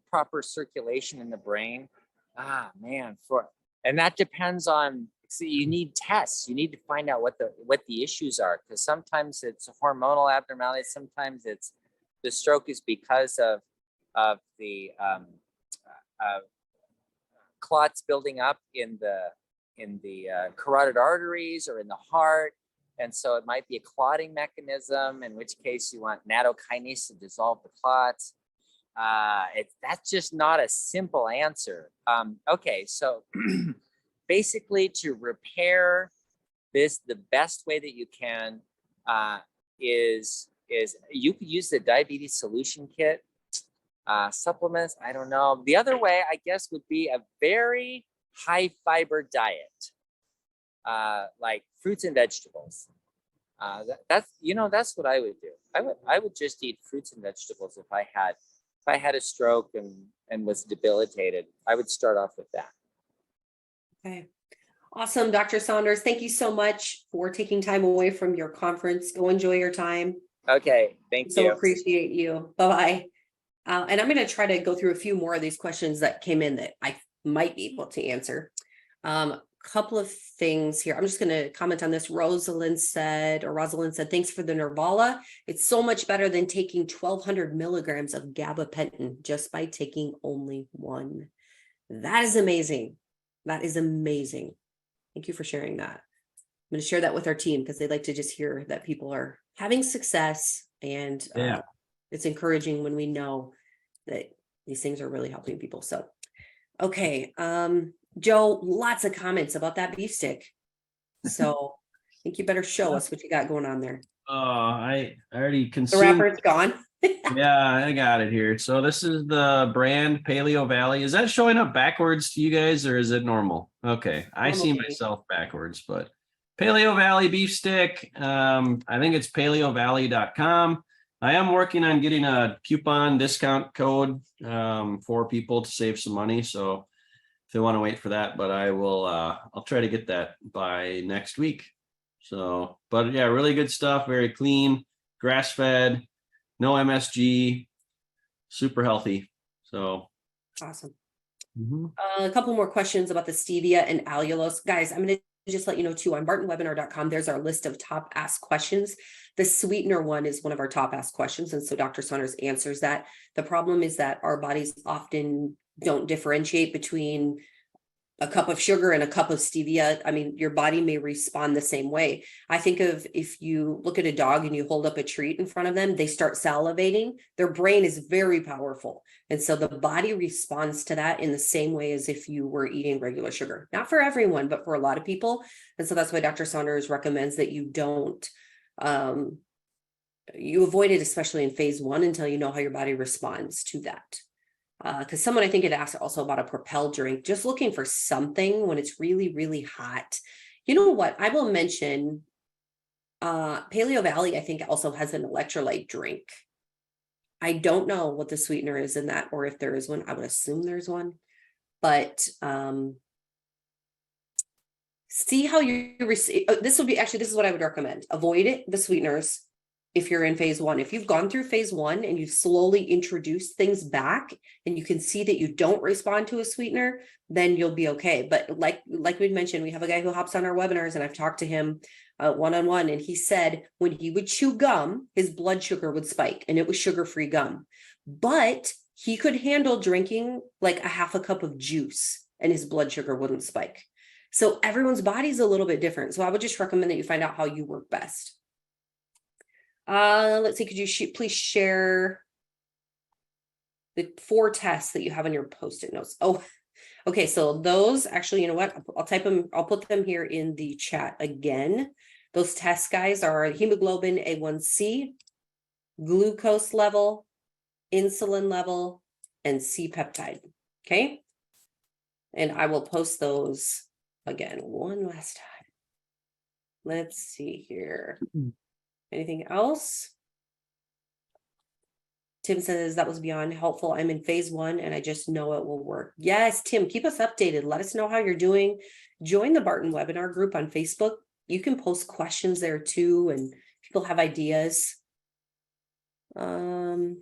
proper circulation in the brain. And that depends on. So you need tests. You need to find out what the issues are, because sometimes it's hormonal abnormalities. Sometimes it's the stroke is because of the clots building up in the carotid arteries or in the heart, and so it might be a clotting mechanism. In which case you want nattokinase to dissolve the clots. That's just not a simple answer. Okay, so. Basically, to repair this, the best way that you can is you could use the diabetes solution kit, supplements. I don't know. The other way, I guess, would be a very high fiber diet, like fruits and vegetables. That's what I would do. I would just eat fruits and vegetables if I had a stroke and was debilitated. I would start off with that. Okay. Awesome. Dr. Saunders, thank you so much for taking time away from your conference. Go enjoy your time. Okay. Thank you. So appreciate you. Bye-bye. And I'm going to try to go through a few more of these questions that came in that I might be able to answer. Couple of things here. I'm just going to comment on this. Rosalind said, thanks for the Nervala. It's so much better than taking 1,200 milligrams of gabapentin just by taking only 1. That is amazing. That is amazing. Thank you for sharing that. I'm going to share that with our team because they like to just hear that people are having success, and it's encouraging when we know that these things are really helping people. So, okay. Joe, lots of comments about that beef stick. So I think you better show us what you got going on there. Oh, I already consumed. The wrapper's gone. Yeah, I got it here. So this is the brand Paleo Valley. Is that showing up backwards to you guys, or is it normal? Okay, I see myself backwards, but Paleo Valley beef stick. I think it's paleovalley.com. I am working on getting a coupon discount code for people to save some money. So if they want to wait for that, but I will, I'll try to get that by next week. So, but yeah, really good stuff. Very clean, grass fed, no MSG, super healthy. So awesome. A couple more questions about the stevia and allulose. Guys, I'm going to just let you know too, on bartonwebinar.com, there's our list of top asked questions. The sweetener one is one of our top asked questions. And so Dr. Saunders answers that. The problem is that our bodies often don't differentiate between a cup of sugar and a cup of stevia, I mean, your body may respond the same way. I think of if you look at a dog and you hold up a treat in front of them, they start salivating. Their brain is very powerful. And so the body responds to that in the same way as if you were eating regular sugar. Not for everyone, but for a lot of people. And so that's why Dr. Saunders recommends that you don't, you avoid it, especially in phase 1, until you know how your body responds to that. Because someone, I think, had asked also about a Propel drink, just looking for something when it's really, really hot. You know what? I will mention Paleo Valley, I think, also has an electrolyte drink. I don't know what the sweetener is in that, or if there is one. I would assume there's one. But see how you receive. This would be actually, this is what I would recommend. Avoid it, the sweeteners. If you're in phase 1, if you've gone through phase 1 and you've slowly introduced things back and you can see that you don't respond to a sweetener, then you'll be okay. But like we mentioned, we have a guy who hops on our webinars, and I've talked to him one-on-one, and he said when he would chew gum, his blood sugar would spike, and it was sugar-free gum. But he could handle drinking like a half a cup of juice and his blood sugar wouldn't spike. So everyone's body's a little bit different. So I would just recommend that you find out how you work best. Let's see, could you please share the 4 tests that you have on your Post-it notes? Oh, okay. So those actually, you know what? I'll type them. I'll put them here in the chat again. Those tests, guys, are hemoglobin A1C, glucose level, insulin level, and C-peptide. Okay. And I will post those again one last time. Let's see here. Anything else? Tim says that was beyond helpful. I'm in phase 1 and I just know it will work. Yes, Tim, keep us updated. Let us know how you're doing. Join the Barton webinar group on Facebook. You can post questions there too, and people have ideas. John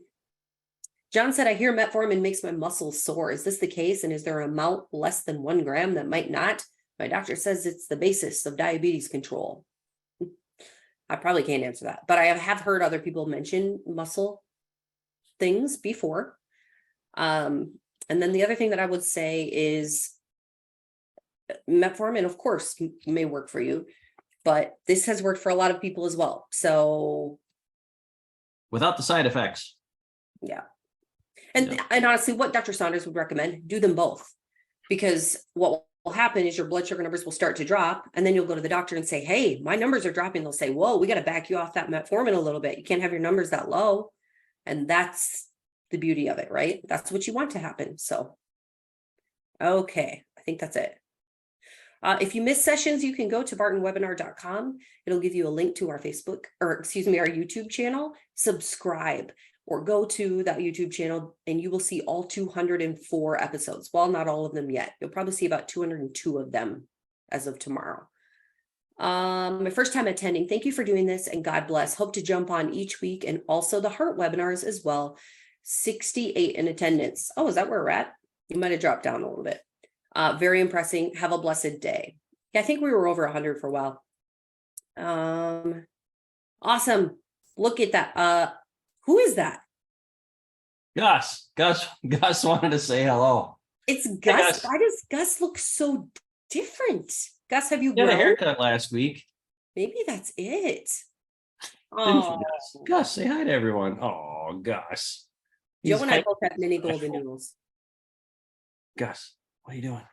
said, I hear metformin makes my muscles sore. Is this the case? And is there an amount less than 1 gram that might not? My doctor says it's the basis of diabetes control. I probably can't answer that, but I have heard other people mention muscle things before. And then the other thing that I would say is metformin, of course, may work for you, but this has worked for a lot of people as well. So without the side effects. Yeah. And honestly, what Dr. Saunders would recommend, do them both, because what will happen is your blood sugar numbers will start to drop, and then you'll go to the doctor and say, hey, my numbers are dropping. They'll say, whoa, we got to back you off that metformin a little bit. You can't have your numbers that low. And that's the beauty of it, right? That's what you want to happen. So, okay, I think that's it. If you miss sessions, you can go to bartonwebinar.com. It'll give you a link to our Facebook, or excuse me, our YouTube channel. Subscribe or go to that YouTube channel and you will see all 204 episodes. Well, not all of them yet. You'll probably see about 202 of them as of tomorrow. My first time attending. Thank you for doing this, and God bless. Hope to jump on each week, and also the heart webinars as well. 68 in attendance. Oh, is that where we're at? You might have dropped down a little bit. Very impressive. Have a blessed day. Yeah, I think we were over 100 for a while. Awesome. Look at that. Who is that? Gus wanted to say hello. It's Hey, Gus. Gus. Why does Gus look so different? Gus, have you He had a grown? haircut last week. Maybe that's it. Didn't Oh, you, Gus? Gus, say hi to everyone. Oh, Gus. Joe and I He's- both have mini golden doodles. Gus, what are you doing?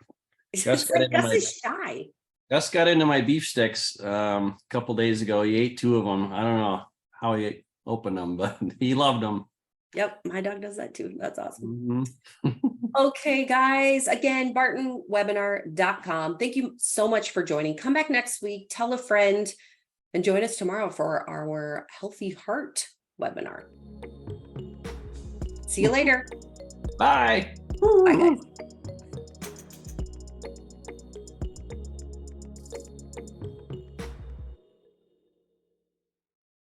It's Gus got like into Gus my- is shy. Gus got into my beef sticks a couple days ago. He ate 2 of them. I don't know how he opened them, but he loved them. Yep, my dog does that too. That's awesome. Mhm. Okay, guys, again, bartonwebinar.com. Thank you so much for joining. Come back next week, tell a friend, and join us tomorrow for our Healthy Heart webinar. See you later. Bye. Bye, guys.